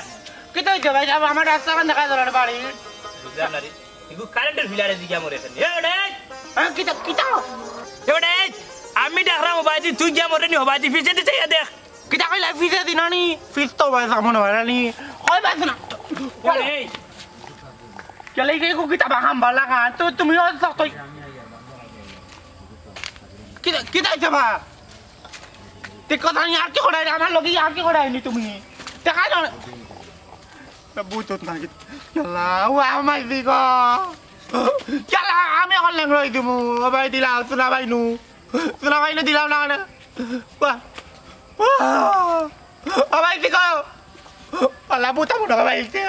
কি তো হইছে ভাই আমার রাস্তা কোন দেখায় দাও না বাড়ি বুঝলাম না রে ইগু কারেন্টের ফিলারে দিকে মরে এখানে এবড়া কিতা এবড়া আমি দেখলাম বাজি তুই যা মরে নি হবাজি ফিসে দিতে দেখ কিতা কইলা ফিসে দিনানি ফিস তো ভাই সামনে বাড়ানি কই বাজ না এই চলে গিয়ে কিতা বাহাম বালা গান তো তুমি কই কিতা যাবা তে কথা নি আর কি করাই আমার লগে আর কি করাইনি তুমি দেখা না বুঝত না কি ইয়াল্লা ওয়া মাই দিগো ইয়াল্লা আমি এখন লেং রই দিমু ভাই দিলা সুনা ভাইনু দিলাম না না ওয়া ও ভাই দিগো আল্লাহ পুতা মুড়া ভাই তে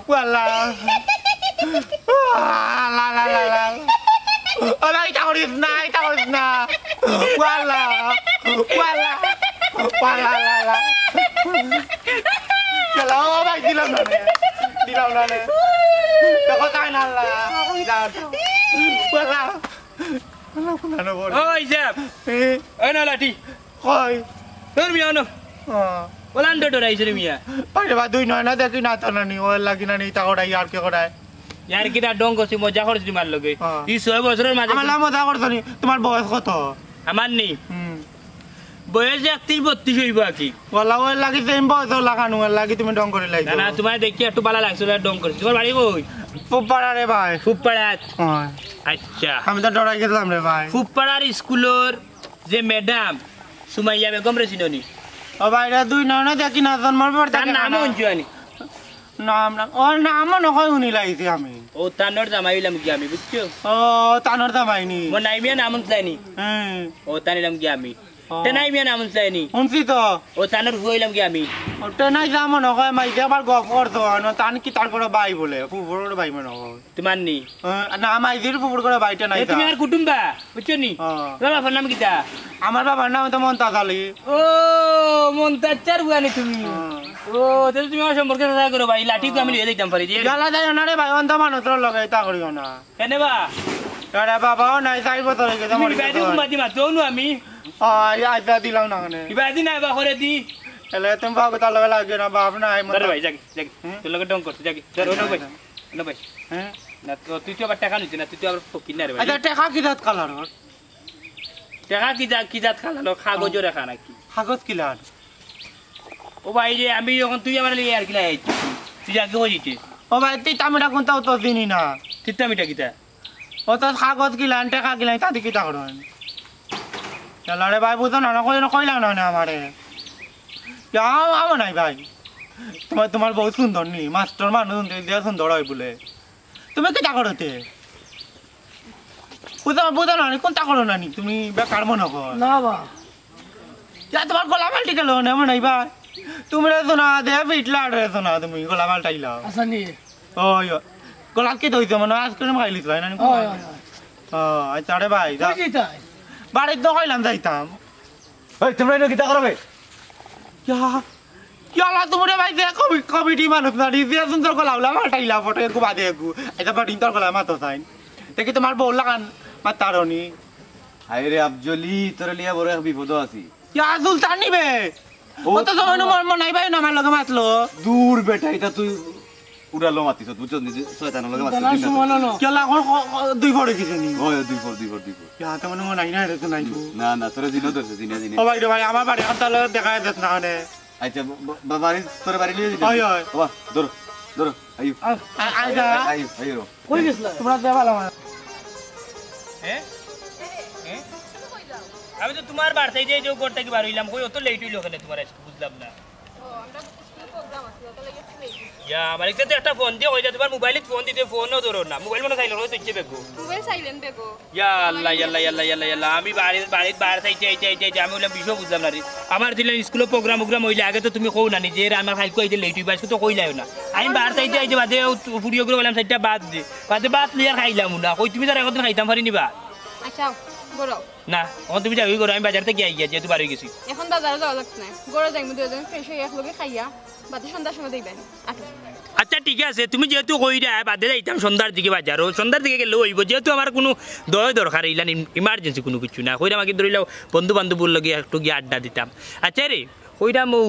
ওয়াল্লা la Hola, kita koriz na. Wala. Kalau apa dilam na ne. Kau tahu nala. Wala. Wala pun ada bor. Oi Zab. Ano lati? Koi. Dormi ano? Wala ando dorai sini mia. Pada batu ini na deki na tanah ni. Wala lagi na ni tak korai yar ke korai. यार किता Dong Kosi मजा करছিস মার লগে এই 6 বছরের মাঝে আমার মজা করছনি তোমার বয়স কত আমার নেই বয়স 31 32 হইবা কি ওলা ওই লাগি সেম বয়স লাগানো লাগি তুমি ডং করে লাইছো না তোমার দেখি একটু ভালো লাগছিল ডং করছিস তোমার বাড়ি কই ফুপপাড়া রে ভাই ফুপপাড়া হ্যাঁ আচ্ছা আমি তো ডরাই গেলাম রে ভাই ফুপপাড়ার স্কুলের যে ম্যাডাম সুমাইয়া বেগম রে চিননি ও ভাইরা দুই না দেখি না জন্মের পর তার নাম অঞ্জুয়ানি নাম না ও নাম নকই উনি লাইছি আমি ও তানোর জামাইলাম কি আমি বুঝছো ও তানোর জামাইনি মো নাইমিয়া নাম উনলাইনি হ্যাঁ ও তানিলাম কি আমি তেনাই মিয়া নাম চাইনি শুনছি তো ও তানোর হইলাম কি আমি ট্রেনাই যাম নকয় মাইকে আবার গপ করতো তান কি তার করে বাই বলে ফুফুর করে বাই মনে হয় তোমার নি না মাইজির ফুফুর করে বাইটা নাই তুমি আর কুটুম্বা বুঝছো নি বাবার নাম কিটা আমার বাবার নাম তো মন্তাজ আলী ও মন্তাচার বুয়ানি তুমি ও তাহলে তুমি আমার সম্পর্কে সাথে করো ভাই লাঠি তো আমি লিয়ে দিতাম পারি যে গালা যায় না রে ভাই অন্ত মানুষের লগে তা করিও না কেন বা আরে বাবাও নাই 4 বছর হয়ে গেছে তুমি বাইরে কুমাতি মাত্র নু আমি আইসা দিলাম না মানে ইবাদি নাই বা করে দি এলে তুমি ভাগ তার লগে লাগে না বাপ নাই ধর ভাই জাগে জাগে তোর লগে ডং করতে জাগে ধর ওনো ভাই ওনো ভাই হ্যাঁ না তো তুই তো আবার টাকা নিতে না তুই তো আবার ফকির না রে ভাই আচ্ছা টাকা কি দাঁত কালার টাকা কি জাত খালানো কাগজও রেখা নাকি কাগজ কিলার ও ভাই রে আমি যখন তুই আমার লিয়ে আর কিলা আইছি তুই যাকে হইছিস ও ভাই তুই তামিটা কোনটাও তো চিনি না তিত্তা মিটা কিতা ও তো কাগজ কিলান টাকা কিলান তাতে কি তা করেন চলারে ভাই বুঝো না কইলাম না আমারে আমার নাই ভাই তোমার বহুত সুন্দর নি মাস্টার মানুষ দিয়ে সুন্দর হয় বলে তুমি কি তা করতে বুঝো না কোনটা করো না নি তুমি বেকার মনে কর না বা তোমার গলা পাল্টি গেল না মনে নাই ভাই তুমি রেছো না দে পিটলা রেছো না তুমি গলা পাল্টাইলা আচ্ছা নি ওই গলা কে দইছো মানে আজকে খাইলিস ভাই না ওই ওই ও আচ্ছা রে ভাই ওই কি তাই বাড়িতে তো কইলাম যাইতাম ওই তোমরা এনে কিতা করবে ইয়ালা তোমরা ভাই যে কমিটি মানুষ না দিয়ে সুন্দর গলা উলা মাটাইলা ফটো একু বাদে একু এটা বাড়ি তোর গলা মাতো চাইন দেখি তোমার বউ লাগান মাতারনি হাই রে আফজলি তোর লিয়া বড় এক বিপদ আছি ইয়া সুলতান নিবে ও তো সময় মন নাই ভাই না আমার লগে মাতলো দূর বেটা এটা তুই উড়ালো মাতিছ বুঝছ নিজে শয়তানের লগে না মাতিছ সুমন না কেলা কোন দুই ফটো কিছু নি ওই দুই ফোর ইয়া তো মনে নাই না রে তো নাই না না তোর জিনো ধরছে জিনে ও ভাই রে ভাই আমার বাড়ি আনতালে দেখা যাচ্ছে না মানে আচ্ছা বাড়ি তোর বাড়ি লিয়ে দিবি ওই ওই বাবা ধরো আইও আইজা আইও কই গেছলা তোমরা দে ভালো হ্যাঁ আমি তো তোমার বাড়তে যে যে করতে কি বার হইলাম কই অত লেট হইলো ওখানে তোমার আজকে বুঝলাম না ইয়া মালিক তো একটা ফোন দিয়ে হইলা তোমার মোবাইলে ফোন দিতে ফোনও ধরো না মোবাইল মনে চাইলো তো ইচ্ছে বেগো মোবাইল সাইলেন্ট বেগো ইয়া আল্লাহ আমি বাড়ির বাইরে চাইতে আমি বললাম বিষয় বুঝলাম না রে আমার দিলে স্কুলে প্রোগ্রাম হইলে আগে তো তুমি কও না নিজে আমার খাইকো আইতে লেট হইবা তো কইলাও না আমি বাইরে চাইতে বাদে ফুরিও করে বললাম সাইডটা বাদ দে বাদ লিয়ার খাইলাম না কই তুমি তার একদিন খাইতাম পারি নিবা আচ্ছা বড় না এখন তুমি যাবি করো আমি বাজার থেকে গিয়া যেহেতু বাড়ি গেছি এখন বাজারে যাওয়া লাগছে না গড়ে যাই দুজন ফ্রেশ হয়ে একলগে খাইয়া বাদে সন্ধ্যার সময় দিবেন আটো আচ্ছা ঠিক আছে তুমি যেহেতু কইরা বাদে যাইতাম সন্ধ্যার দিকে বাজারও সন্ধ্যার দিকে গেলে হইব যেহেতু আমার কোনো দরকার ইলান ইমার্জেন্সি কোনো কিছু না কইরা আমাকে ধরিলাম বন্ধু বান্ধবর লগে একটু গিয়ে আড্ডা দিতাম আচ্ছা রে কইরা মো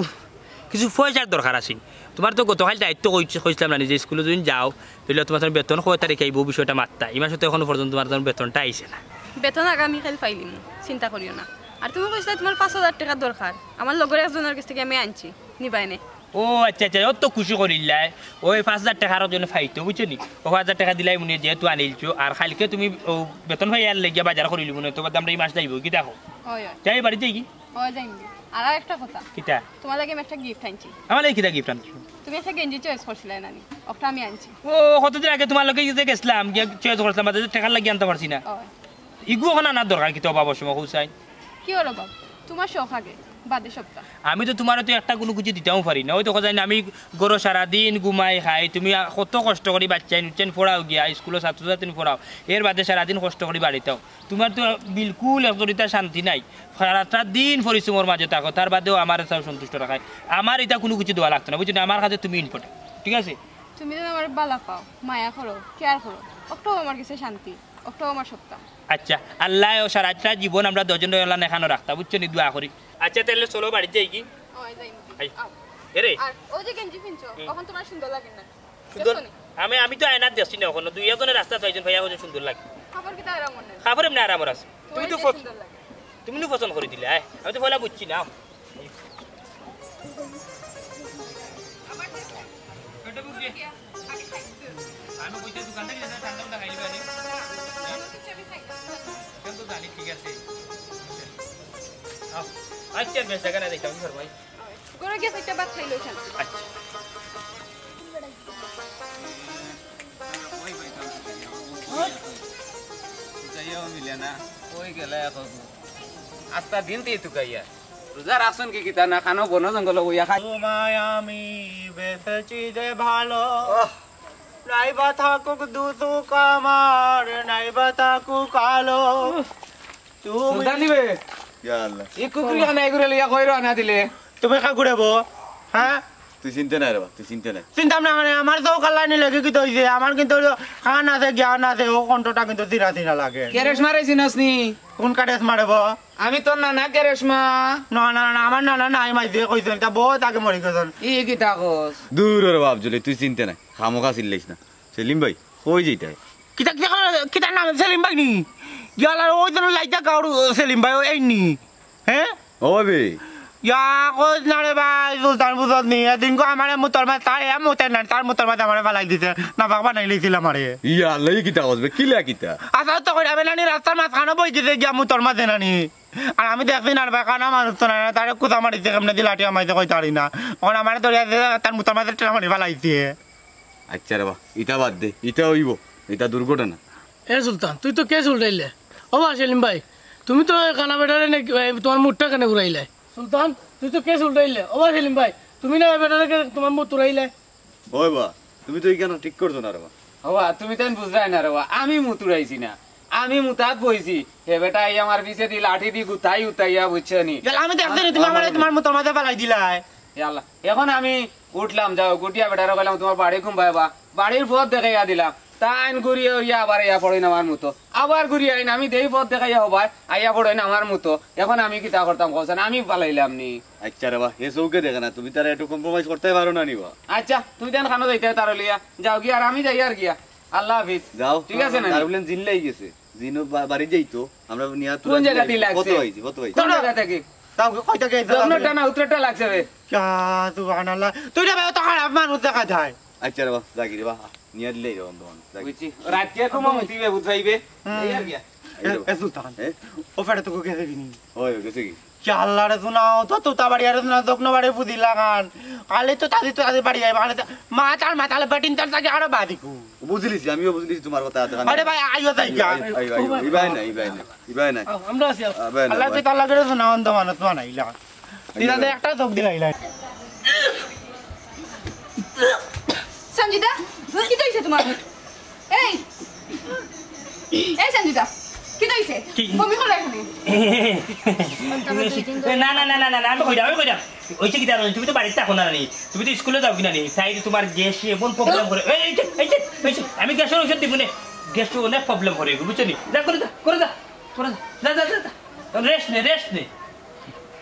কিছু পয়সার দরকার আছে তোমার তো গতকাল দায়িত্ব কইছিলাম না যে স্কুলে যদি যাও তাহলে তোমার বেতন কয় তারিখে আইব বিষয়টা মাত্রা ইমার সাথে এখনো পর্যন্ত তোমার বেতনটা আইছে না বেতন আগামীকাল পাইলিম চিন্তা করিও না আর তুমি কইছিলা তোমার 5000 টাকা দরকার আমার লগর একজনের কাছ থেকে আমি আনছি নিবাই নে ও আচ্ছা অত খুশি করিল্লাই ওই 5000 টাকার জন্য ফাইতো বুঝছো নি ও 5000 টাকা দিলাই মনে যেহেতু আনিলছো আর খালকে তুমি বেতন ভাই আর লেগে বাজার করিলি মনে তো আমরা এই মাস যাইব কি দেখো ওই যাই বাড়িতে কি ওই যাইম আর একটা কথা কিটা তোমার লাগে আমি একটা গিফট আনছি আমার এই কিটা গিফট আনছো তুমি একটা গেঞ্জি চয়েস করছিলে নানি ওটা আমি আনছি ও কতদিন আগে তোমার লোকে গেছিলাম চয়েস করছিলাম বাজারে টাকা লাগিয়ে আনতে পারছি না ওই ইগু ওখানে আনার দরকার কি তো অভাব সময় হুসাইন কি হলো বাবা তোমার শখ আগে বাদে সপ্তাহ আমি তো তোমার তো একটা কোনো কিছু দিতেও পারি না ওই তো কথা আমি গরো সারাদিন ঘুমাই খাই তুমি কত কষ্ট করি বাচ্চাই নুচ্ছেন পড়াও গিয়া স্কুলে ছাত্রছাত্রী পড়াও এর বাদে সারাদিন কষ্ট করি বাড়িতেও তোমার তো বিলকুল একজনিতা শান্তি নাই সারাটা দিন পরিশ্রমের মাঝে থাকো তার বাদেও আমার সন্তুষ্ট রাখায় আমার এটা কোনো কিছু দেওয়া লাগতো না বুঝছো না আমার কাছে তুমি ইম্পর্টেন্ট ঠিক আছে তুমি তো আমার বালা পাও মায়া করো কেয়ার করো ওটাও আমার কাছে শান্তি ওটাও আমার সপ্তাহ আচ্ছা আল্লাহ সারাটা জীবন আমরা দুজন এখানে রাখতাম বুঝছো নি দোয়া করি আচ্ছা তাহলে চলো বাড়িতে যাই কি ওই যাই আই এরে আর ওই যে গেঞ্জি পিনছো এখন তোমার সুন্দর লাগে না সুন্দর আমি তো আয়নার দেখছি না ওখানে দুই একজনের রাস্তা চাইছেন ভাইয়া হচ্ছে সুন্দর লাগে খাবার কি তার মনে খাবার এমনি আরাম আছে তুমি তো সুন্দর লাগে তুমি তো পছন্দ করে দিলে আমি তো বলা বুঝছি না আমি কইতে দোকান থেকে ঠান্ডা ঠান্ডা খাইলি বানি কিন্তু জানি ঠিক আছে আচ্ছা বেশ জায়গা না দেখতাম ঘর ভাই করে গিয়ে একটা ভাত খাইলো চাল আচ্ছা যাইও মিলে না ওই গেলে এখন আস্তা দিন তুই তুকাইয়া রোজা রাখছন কি কিতা না খানো বন জঙ্গল বইয়া খাই তোমায় আমি বেঁচেছি যে ভালো নাইবা থাকুক দুসুক আমার নাইবা থাকুক আলো তুমি জানিবে ইয়া আল্লাহ এই কুকুরি খানা এগুলো লিয়া কইরো আনা দিলে তুমি খা ঘুরেবো হ্যাঁ তুই চিন্তা নাই রে বা তুই চিন্তা নাই চিন্তা না মানে আমার তো কাল্লানি লেগে কি হয়েছে আমার কিন্তু খান আছে জ্ঞান আছে ও কণ্ঠটা কিন্তু চিরা চিরা লাগে কেরেশমা রে চিনসনি কোন কাটেস মারব আমি তোর নানা কেরেশমা না না না আমার নানা নাই মাইছে কইছেন তা বহুত আগে মরে গেছেন ই কিতা কস দূর রে বাপ জলে তুই চিন্তা নাই খামোখা চিল্লাইস না সেলিম ভাই কই যাইতাই কিতা কিতা কিতা নাম সেলিম ভাই নি ইয়ালা ওই জন লাইটা গাউর সেলিম ভাই এই নি হ্যাঁ ও বে ইয়া কইস না রে ভাই সুলতান বুঝত নি এদিন কো আমারে মুতর মা তার এ মুতে না তার মুতর মা আমারে ফালাই দিছে না বাবা নাই লইছিল আমারে ইয়া আল্লাহ ই কিতা কসবে কিলা কিতা আচ্ছা তো কই আমি নানি রাস্তার মাঝখানে বই দিতে গিয়া মুতর মা দেনানি আর আমি দেখছি না ভাই কানা মানুষ তো না তার কুতা মারিছে কেমনে দি লাঠি আমাইছে কই তারি না এখন আমারে ধরিয়া তার মুতর মা টেনে মারি ফালাইছে আচ্ছা রে বা ইটা বাদ দে ইটা হইব এটা দুর্ঘটনা এ সুলতান তুই তো কেস উল্টাইলে ও বা সেলিম ভাই তুমি তো কানা বেটারে তোমার মুখটা কেন ঘুরাইলে সুলতান তুই তো কেস উল্টাইলে ও বা সেলিম ভাই তুমি না বেটারে তোমার মুখ তুরাইলে ওই বা তুমি তো কেন ঠিক করছো না রে বা হওয়া তুমি তো বুঝলাই না রে আমি মুতুরাইছি না আমি মুতাত বইছি হে বেটা এই আমার পিছে দি লাঠি দি গুতাই উতাইয়া বুঝছনি আমি দেখছি তুমি আমারে তোমার মুতর মা ফালাই দিলাই আল্লাহ এখন আমি উঠলাম যাও গুটিয়া বেটারে কইলাম তোমার বাড়ি ঘুমাইবা বাড়ির পথ দেখাইয়া দিলাম তাইন ঘুরিয়ে ইয়া আবার ইয়া পড়েন আমার মতো আবার ঘুরিয়ে আইন আমি দেই পথ দেখাইয়া হবাই আইয়া পড়েন আমার মতো এখন আমি কিতা করতাম কছেন আমি পালাইলাম নি আচ্ছা রে বা এ চৌকে দেখে না তুমি তারা একটু কম্প্রোমাইজ করতে পারো না নিবা আচ্ছা তুমি দেন খানো যাইতে তার লিয়া যাও গিয়া আর আমি যাই আর গিয়া আল্লাহ হাফিজ যাও ঠিক আছে না আর বলেন জিল্লাই গেছে জিনো বাড়ি যাইতো আমরা নিয়া কোন জায়গা দিয়ে লাগছে কত হইছে কোন জায়গা থেকে তাও কয়টা কে দমনটা না উত্তরটা লাগছে রে ইয়া সুবহানাল্লাহ তুই না তো খারাপ মানুষ দেখা যায় আচ্ছা রে বা জাগি রে বা নিয়া দিলেই রে বন্ধু বুঝছি রাতে কোমা মতিবে বুঝাইবে এই আর গিয়া এ সুলতান ও ফেড়ে তো কে দেবিনি ওই গেছে কি আল্লাহ রে শোনাও তো তো বাড়ি আর শোনা দক্ষিণ বাড়ি বুঝি লাগান কালে তো তাদের বাড়ি যাই মানে মা তার মাথালে বেটিন তার থাকে আরো বাদিকু বুঝলিছি আমিও বুঝলিছি তোমার কথা আরে ভাই আইও তাই গা ইবাই না আমরা আছি আল্লাহ তো তাল্লা করে শোনাও অন্ত মানুষ বানাইলা তিনাদের একটা চোখ দিলাইলা সঞ্জিতা কি হইছে তোমার এই এই সঞ্জিতা কি হইছে বমি করে এখানে না না না না না আমি কইরা ওইছে কি জানো তুমি তো বাড়িতে থাকো না নি তুমি তো স্কুলে যাও কিনা নি তাই তোমার গ্যাস এমন প্রবলেম করে এই আমি গ্যাসের ওষুধ দিব না গ্যাসের অনেক প্রবলেম করে বুঝছো নি যা করে যা রেস্ট নে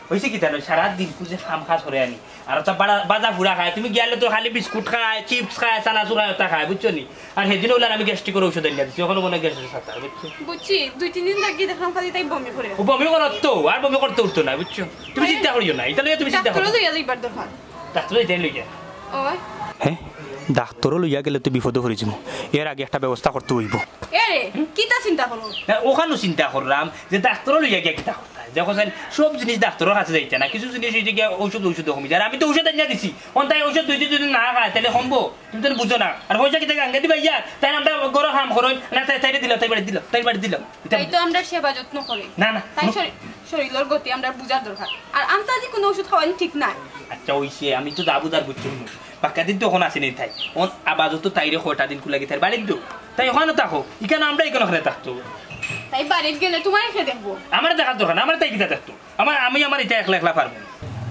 হয়েছে কি জানো সারাদিন খুঁজে খাম খাস করে আনি আর তো বাজা ফুড়া খায় তুমি গেলে তো খালি বিস্কুট খায় চিপস খায় চানাচুর খায় ওটা খায় বুঝছো নি আর সেদিন ওলার আমি গ্যাস্ট্রিকের ওষুধ এনে দিচ্ছি ওখানে মনে গ্যাসের সাথে বুঝছো বুঝছি 2-3 দিন থাকি দেখলাম খালি তাই বমি করে ও বমি করতো আর বমি করতে উঠতো না বুঝছো তুমি চিন্তা করিও না এটা লইয়া তুমি চিন্তা করো ডাক্তারও লইয়া যাইবার দরকার ডাক্তার এটাই লইয়া ওই হ্যাঁ ডাক্তারও লইয়া গেলে তো বিপদে পড়ে যাবো এর আগে একটা ব্যবস্থা করতে হইব এরে কিতা চিন্তা করো ওখানেও চিন্তা করলাম যে ডাক্তারও লইয়া গিয়া কিতা করতে যখন সব জিনিস ডাক্তারের কাছে যাইতে না কিছু জিনিস হয়েছে গিয়া ঔষধ কমে যায় আমি তো ঔষধ আনিয়া দিছি তাই ঔষধ দুই যদি না খায় তাহলে সম্ভব তুমি তো বুঝো না আর পয়সা কিতা গাঙ্গা দিবা ইয়ার তাই আমরা গরো খাম করো না তাই দিল তাই বাড়ি দিল তাই তো আমরা সেবা যত্ন করি না তাই শরীরের গতি আমরা বুঝার দরকার আর আন্তাজি কোনো ওষুধ খাওয়ানি ঠিক নাই আচ্ছা ওইসে আমি তো দাবুদার বুঝছি পাক্কা দিন তো ওখানে আসেনি তাই আপাতত তাইরে কটা দিন খুলে গিয়ে বাড়ির দো তাই ওখানে থাকো এখানে আমরা এখানে ওখানে থাকতো তাই বাড়িতে গেলে তোমার এখানে দেখবো আমার দেখার দরকার আমার তাই কিতা দেখতো আমি আমার এটা একলা পারবো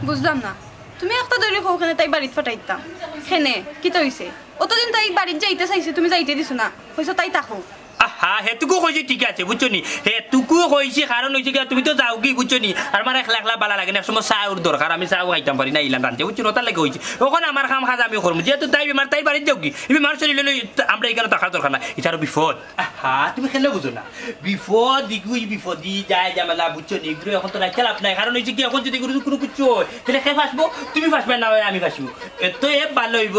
বুঝলাম না তুমি একটা দৌড়ে ওখানে তাই বাড়িতে ফাটাইতাম খেনে কি তো হইছে অতদিন তাই বাড়িতে যাইতে চাইছে তুমি যাইতে দিছো না হইছো তাই থাকো আহা হেতুকু কইছি ঠিক আছে বুঝছো নি হেতুকু কইছি কারণ হইছে কি তুমি তো যাও কি বুঝছো নি আর আমার একলা ভালো লাগে না সময় চাউর দরকার আমি চাউ খাইতাম পারি না ইলাম রানতে বুঝছো ওটার লাগে হইছে ওখানে আমার কাম কাজ আমি করবো যেহেতু তাই বেমার তাই বাড়িতে যাও কি এবার মানুষ লইলে আমরা এখানে থাকার দরকার না এটা আরো বিপদ আহা তুমি খেলে বুঝো না বিপদ যায় জামেলা বুঝছো নি এগুলো এখন তো রাখতে লাভ নাই কারণ হইছে কি এখন যদি কোনো কিছু হয় তাহলে খেয়ে ফাঁসবো তুমি ফাঁসবে না আমি ফাঁসবো এত ভালো হইব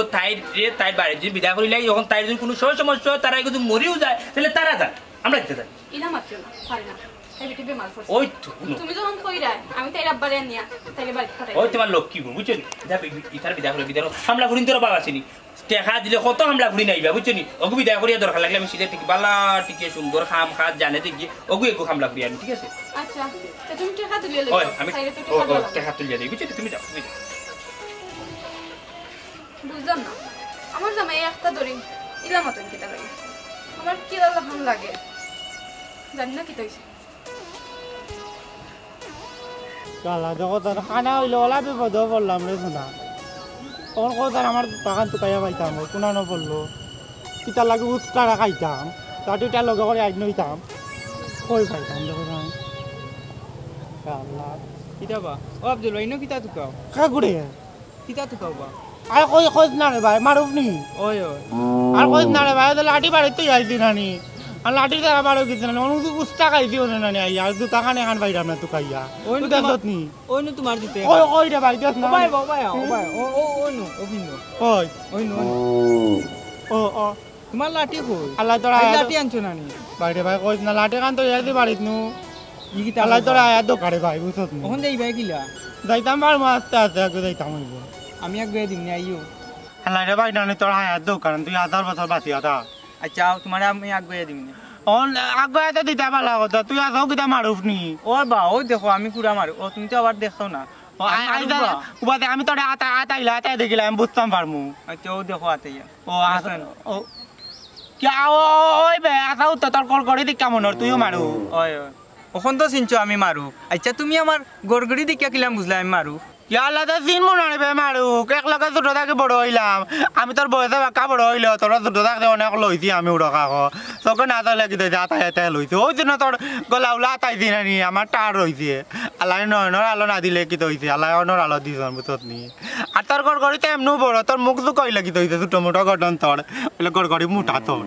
তাই বাড়ির যদি বিদা করিলে যখন তাই যদি কোনো সমস্যা হয় তারা যদি মরেও যায় তাহলে তারা যান আমরা দিতে যাই ইনা মাত্র না পারে না এই বেটি বেমার পড়ছে ওই তো তুমি যখন কইরা আমি তাই আব্বারে নিয়া তাইলে বাড়ি পাঠাই ওই তোমার লক্ষ্মী বউ বুঝছো ইতার বিদা করে বিদার হামলা ফুরিন তোর বাবা আছেনি টেকা দিলে কত হামলা ফুরি নাইবা বুঝছো নি ওগু বিদায় করিয়া দরকার লাগলে আমি সিধা ঠিক বালা টিকে সুন্দর খাম খাত জানে দেখি ওগু একটু হামলা ফুরি আনি ঠিক আছে আচ্ছা তো তুমি টাকা তুলিয়ে লইও ওই আমি তাইলে তো টাকা দাও টেকা তুলিয়া দেই বুঝছো তুমি যাও বুঝলাম না আমার জামাই একটা ধরি ইলা মতন কিটা লাগে আমার কি লাগাম লাগে জানি না কি তৈছে কালা দেখো তার খানা হইলে ওলা বিপদ পড়লাম রে শোনা তখন কোথার আমার বাগান তো কাইয়া পাইতাম কোনানো পড়লো কিতার লাগে উস্তারা খাইতাম তাটিটা লগে করে আইন হইতাম কই পাইতাম দেখো আমি কালা কিতাবা ও আব্দুল ভাই নো কিতা তুকাও কাকুড়ে কিতা তুকাও বা আর কই কইস না রে ভাই মারুফ নি ওই ওই আর কইস না রে ভাই তো লাঠি বাড়িতে আইছি নানি আর লাঠি দ্বারা বাড়ো কিছু না অনু তো উস্তা খাইছি ওনে নানি আইয়া আর দুটা খানে খান পাইরাম না তো খাইয়া ওই তুই দেখত নি ওই নো তোমার দিতে কই কই রে ভাই দেখ না ভাই ও ভাই ও নো ও বিনো কই ওই নো ও তোমার লাঠি কই আল্লাহ তোরা লাঠি আনছো নানি বাইরে ভাই কইস না লাঠি খান তো ইয়াদি বাড়িত নু ই কিতা আল্লাহ তোরা আয়া দোকানে ভাই বুঝত নি ওখান দেই ভাই কিলা যাইতাম বার মাসতে আছে আগে যাইতাম হইব আমি এক গে দিমনি আইও আল্লাহ রে ভাই নানি তোরা আয়া দোকান তুই 1000 বছর বাঁচি আতা আচ্ছা তোমার আমি এক গে দিমনি অন আগে এত দিতে পারলা কথা তুই আসাও কিতা মারুফ নি ও বা ও দেখো আমি পুরা মারু ও তুমি তো আবার দেখছো না উবাতে আমি তোরে আতাইলা আতাই দেখিলা আমি বুঝতাম পারমু আচ্ছা ও দেখো আতাইয়া ও আসেন ও কি ওই বে আসাও তো তোর কল করে দি কেমন তুইও মারু ওই ওই ওখান তো চিনছো আমি মারু আচ্ছা তুমি আমার গড়গড়ি দেখিয়া কিলাম বুঝলা আমি মারু ইয়াল্লা তো চিনবো না বে মারু এক লগে ছোট থাকি বড় হইলাম আমি তোর বয়সে বাক্কা বড় হইলো তোর ছোট থাকতে অনেক লইছি আমি উড়কা চোখে না তাহলে কি আতাই আতাই লইছি ওই জন্য তোর গলা উলা আতাইছি না নি আমার টার রইছে আল্লাহ নয়নের আলো না দিলে কি হইছে আল্লাহ অনর আলো দিছ বুঝত নি আর তোর গড়গড়িতে এমনি বড় তোর মুখ তো কইলে কি হইছে ছোট মোটো গঠন তোর বলে গড়গড়ি মুঠা তোর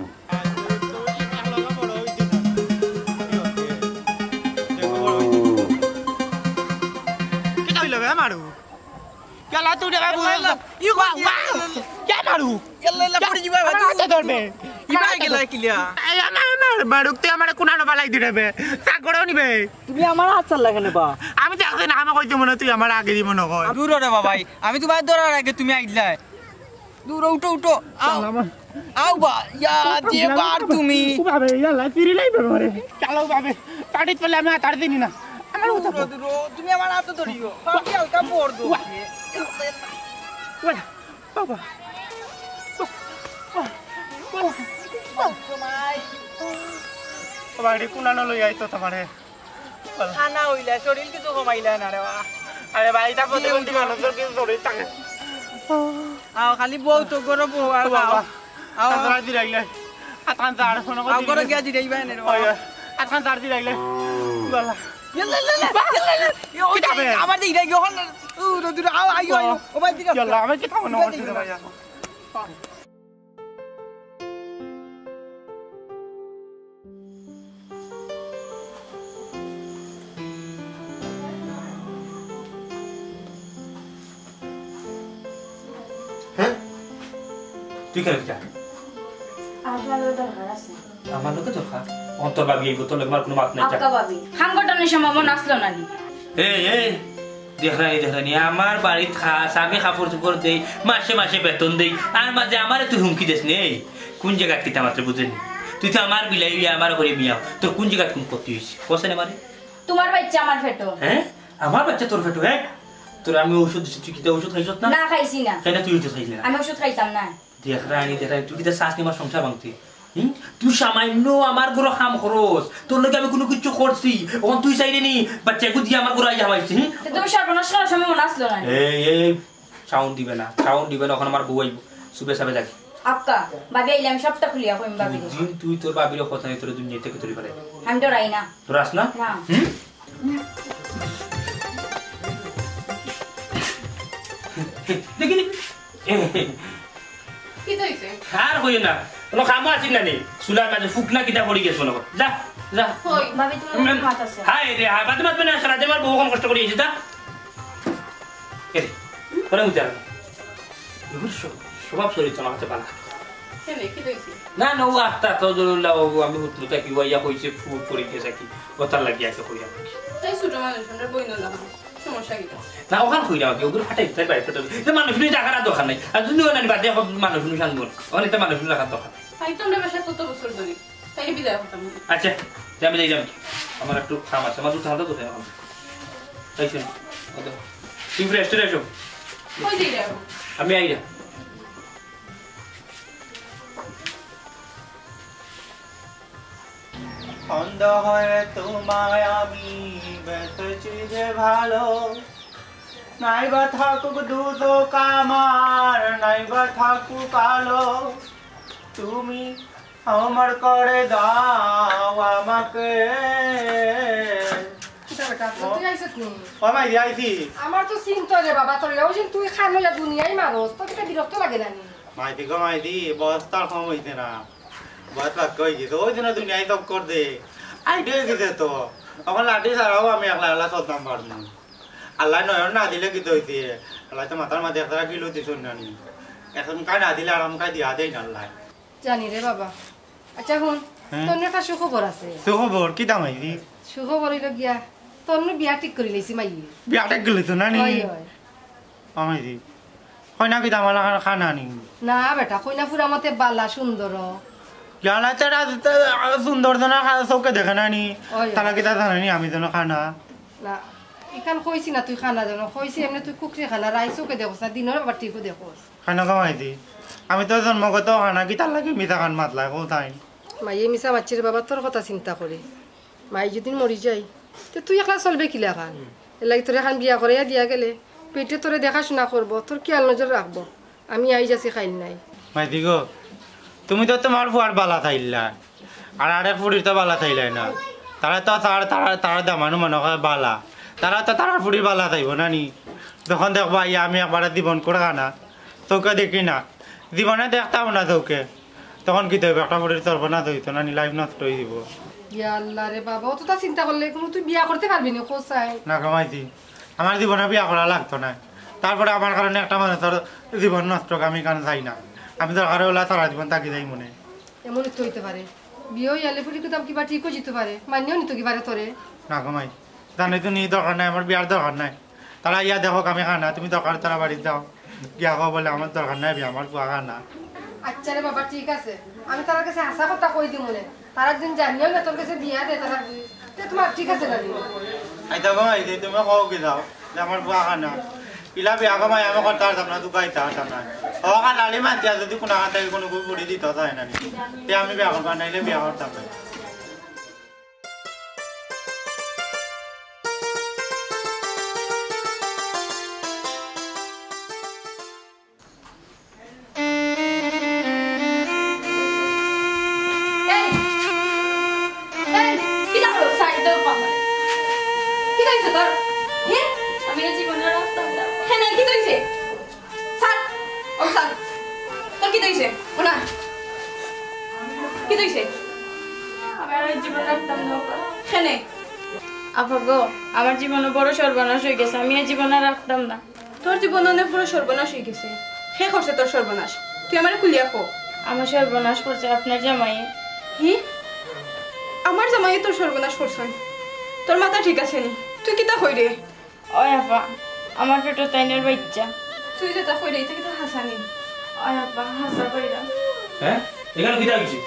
কি কইলে বে মারু কেলা তুই দেখা বুঝলা ইউ বা কে মারু এল্লা পড়ি যাবা আচ্ছা ধরবে ইবা গেলা কিলা এই আমার মারুক তুই আমারে কোনানো পালাই দিবে বে চাকরও নিবে তুমি আমার হাত চাল লাগে বা আমি দেখছি না আমি কইতে মনে তুই আমার আগে দিব না কই দূর রে বাবাই আমি তোমার ধরার আগে তুমি আইলা দূর উঠো উঠো আও বা ইয়া যে বার তুমি বাবে ইয়ালা তিরি লাইবে মরে চলো বাবে পাড়িত পড়লে আমি আতার দিনি না আমার দূর তুমি আমার হাত ধরিও বাকি হালকা পড় দো ওলা বাবা বাড়ি কোনানো লই আইতো তোমারে খানা হইলা শরীর কিছু কমাইলা না রে বা আরে ভাই তা প্রতিবন্ধী মানুষের কিছু শরীর থাকে আও খালি বউ তো গরো বউ আর বাবা আও আতার দি রাইলে আতান জাড় শোনো আও গরো গিয়া দিইবা নে রে ওই আতান জাড় দি রাইলে বালা আমার দিকে গিয়ে হল দূর আও আইও আইও ও ভাই দিকে ইয়াল্লা আমি কি থামো না ভাইয়া তুই কেন যা আমার লোকে দরকার অন্তর ভাবি এই বোতলে আমার কোনো মাত নাই সাংগঠনের সম্ভাবনা আসলো না এই দেখরানি আমার বাড়িতে খাস আমি কাপড় চোপড় দেই মাসে মাসে বেতন দেই আর মাঝে আমার তুই হুমকি দিস নে কোন জায়গা কিতা মাত্র বুঝেনি তুই তো আমার বিলাই আমার করে বিয়াও তোর কোন জায়গা কোন করতে হয়েছে কোসে না মানে তোমার বাচ্চা আমার পেটো হ্যাঁ আমার বাচ্চা তোর পেটো হ্যাঁ তোর আমি ওষুধ দিচ্ছি তুই কিতা ওষুধ খাইছ না না খাইছি না কেন তুই ওষুধ খাইছিস না আমি ওষুধ খাইতাম না দেখরানি তুই কিতা শ্বাস নিবার সংসার ভাঙতি তুই সামান্য আমার ঘর খাম খরচ তোর লগে আমি কোনো কিছু করছি ওখান তুই চাইলে নি বাচ্চাকে দিয়ে আমার ঘর আইয়া হামাইছি তুমি সর্বনাশ করার সময় মনে আসলো না এই সাউন্ড দিবে না ওখানে আমার বউ আইব সুবে সাবে যাকে আক্কা ভাবি আইলে আমি সবটা খুলিয়া কইম ভাবি দিন তুই তোর বাবির কথা নাই তোর দুনিয়া থেকে তুই পারে আমি ডরাই না তোর আস না না দেখিনি কি হইছে আর হই না কোনো কাম আছে না নি সুলার মাঝে ফুকনা কিটা পড়ি গেছ না যা যা কই ভাবি তুমি মাত আছে হাই রে হাই বাদ মাত না সারা আমার বউ কোন কষ্ট করি এসে তা এ পরে উজার এগুলো স্বভাব চরিত্র আমার হাতে পালা কেনে কি দইছি না না ও আস্তা তো জরুল্লাহ ও আমি হুতমু তাকি ওইয়া কইছে ফুট পরীক্ষা সাকি কথা লাগি আছে কইয়া তাই ছোট মানুষ আমরা বই না সমস্যা কি না ওখান কইরা কি ওগুলো ফাটাই তাই বাইরে ফাটাই তো মানুষ নিয়ে টাকা দোকান নাই আর যদি ওনানি বাদে মানুষ নিয়ে শানবো ওখানে তো মানুষ রাখার দোকান তাই তো আমরা বাসা কত বছর ধরে তাই বিদায় করতাম আচ্ছা আমি যাই যাম আমার একটু কাম আছে আমার দুটো হাতে কোথায় এখন তাই শুন তুমি রেস্টুরেন্টে এসো কই যাই যাবো আমি আইরা অন্ধ হয়ে তোমায় আমি বেঁচেছি যে ভালো নাইবা থাকুক দুটো কামার নাইবা থাকুক আলো তুমি আমার করে দাও আমাকে আইছি আমার তো চিন্তা রে বাবা তোর ওই যে তুই খানো যা দুনিয়ায় মারস তো কিটা বিরক্ত লাগে না নি মাইতি গো মাইতি বস্তার কম হইছে না বহুত বাক্য হয়ে গেছে ওই জন্য দুনিয়ায় সব কর দে আইডিয়া হয়ে গেছে তো এখন লাঠি ছাড়াও আমি একলা একলা চলতাম পারবো আল্লাহ নয়ন না দিলে কি হয়েছে আল্লাহ তো মাথার মাঝে একটা কিলো দিছ না এখন কাই না দিলে আরাম কাই দিয়া দেয় না আল্লাহ জানি রে বাবা আচ্ছা শুন তোর একটা সুখবর আছে সুখবর কি দাম আইছি সুখবর হইল গিয়া তোর বিয়া ঠিক করে লইছি মাই বিয়া ঠিক গেলে তো না নি হয় হয় আমাইছি হয় না কি দাম খানা নি না বেটা কইনা ফুরা মতে বালা সুন্দর জানা তারা সুন্দর জন চৌকে দেখে না নি ওই। তারা কি তা জানা নি আমি যেন খানা না ইখান কইছি না তুই খানা জানো কইছি এমনি তুই কুকরি খানা রাইসোকে দেখোস না দিনের আবার টিকো দেখোস খানা কামাইছি আমি তো জন্মগত খানা কি তার লাগে মিঠা খান মাতলাই কোথায় মাইয়ে মিশা মাছির বাবা তোর কথা চিন্তা করে মাই যদি মরি যাই তো তুই একলা চলবে কিলা খান এর লাগে তোর এখন বিয়া করে দিয়া গেলে পেটে তোরে দেখাশোনা করবো তোর খেয়াল নজর রাখবো আমি আই যাচ্ছি খাইল নাই মাইতি গো তুমি তো তোমার ফুয়ার বালা থাইলা আর আরেক ফুড়ির তো বালা থাইলাই না তারা তো তারা দামানো মনে হয় বালা তারা তো তারা ফুড়ির বালা থাইব না নি যখন দেখবা ইয়া আমি একবার জীবন করে খানা চৌকে দেখি না জীবনে দেখতাম না চৌকে তখন কি দেবে একটা ফুড়ির চলবো না ধরিত না নি লাইফ নষ্ট হয়ে দিব ইয়া আল্লাহ রে বাবা অত তা চিন্তা করলে কোনো তুই বিয়া করতে পারবি না কোসাই না কামাইছি আমার জীবনে বিয়া করা লাগতো না তারপরে আমার কারণে একটা মানুষের জীবন নষ্ট আমি কারণ চাই না আমি দরকার হলে সারা জীবন তাকি যাই মনে এমনই তো হইতে পারে বিয়ে হইলে ফুড়ি কোথাও কিবা ঠিকও যেতে পারে মানিও নিত কিবারে তোরে না কামাই জানি তো নি দরকার নাই আমার বিয়ার দরকার নাই তারা ইয়া দেখো আমি খানা তুমি দরকার তারা বাড়িতে যাও গিয়া কো বলে আমার দরকার নাই বিয়া আমার বুয়া খানা আচ্ছা রে বাবা ঠিক আছে আমি তার কাছে হাসা কথা কই দিই মনে তার একদিন জানিও না তোর কাছে বিয়া দে তারা তোমার ঠিক আছে না আইতা কামাই তুমি কও কি যাও যে আমার বুয়া খানা ইলা বিয়া কামাই আমি করতার না দুকাইতা হতাম না ও খানালি মাতিয়া যদি কোনো হাতে কোনো বুড়ি দিত চায় না তে আমি বিয়া করবা নাইলে বিয়া করতাম না আমার জীবনে বড় সর্বনাশ হয়ে গেছে আমি এই জীবনে রাখতাম না তোর জীবন অনেক পুরো সর্বনাশ হয়ে গেছে হে করছে তোর সর্বনাশ তুই আমার কুলিয়া কো আমার সর্বনাশ করছে আপনার জামাই হি আমার জামাই তোর সর্বনাশ করছই তোর মাথা ঠিক আছে নি তুই কিতা কই রে ওই আপা আমার পেটো তাইনের বাচ্চা তুই যেটা কই রে এটা কিতা হাসানি ওই আপা হাসা কইরা হ্যাঁ এখানে কিতা গেছি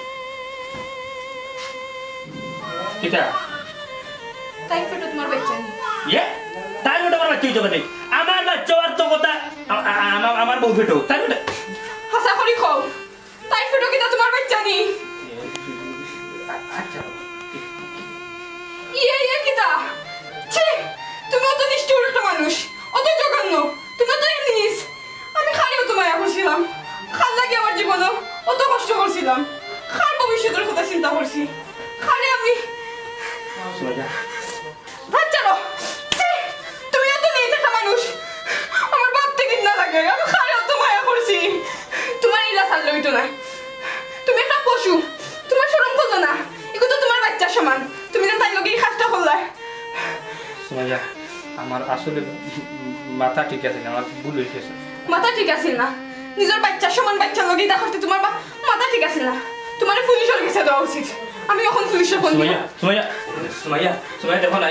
কিতা তাই ফটো তোমার বাচ্চা নি ইয়ে তাই ওটা আমার বাচ্চা হইতে আমার বাচ্চা আর তো কথা আমার বউ ফেটো তাই ওটা হাসা করি খাও তাই ফটো কিতা তোমার বাচ্চা নি আচ্ছা ইয়ে কিতা ছি তুমি অত নিষ্ঠুর একটা মানুষ অত জঘন্য তুমি তো এমনিস আমি খালিও তোমায় করছিলাম খাল লাগে আমার জীবনে অত কষ্ট করছিলাম খার ভবিষ্যতের কথা চিন্তা করছি খালি আমি বাচ্চারো তুমি এত নিজ একটা মানুষ আমার ভাবতে কিনা লাগে আমি খালিও তোমায় করছি তোমার ইলা ছাড়লে হইতো না তুমি একটা পশু তোমার শরম করলো না এগুলো তো তোমার বাচ্চার সমান তুমি না তাই লোকেই কাজটা করলে সোমাইয়া আমার আসলে মাথা ঠিক আছে না আমার ভুল হয়ে গেছে মাথা ঠিক আছে না নিজের বাচ্চার সমান বাচ্চার লগে এটা করতে তোমার মাথা ঠিক আছে না তোমার পুলিশের কাছে দেওয়া উচিত আমি এখন পুলিশের ফোন সুমাইয়া দেখো না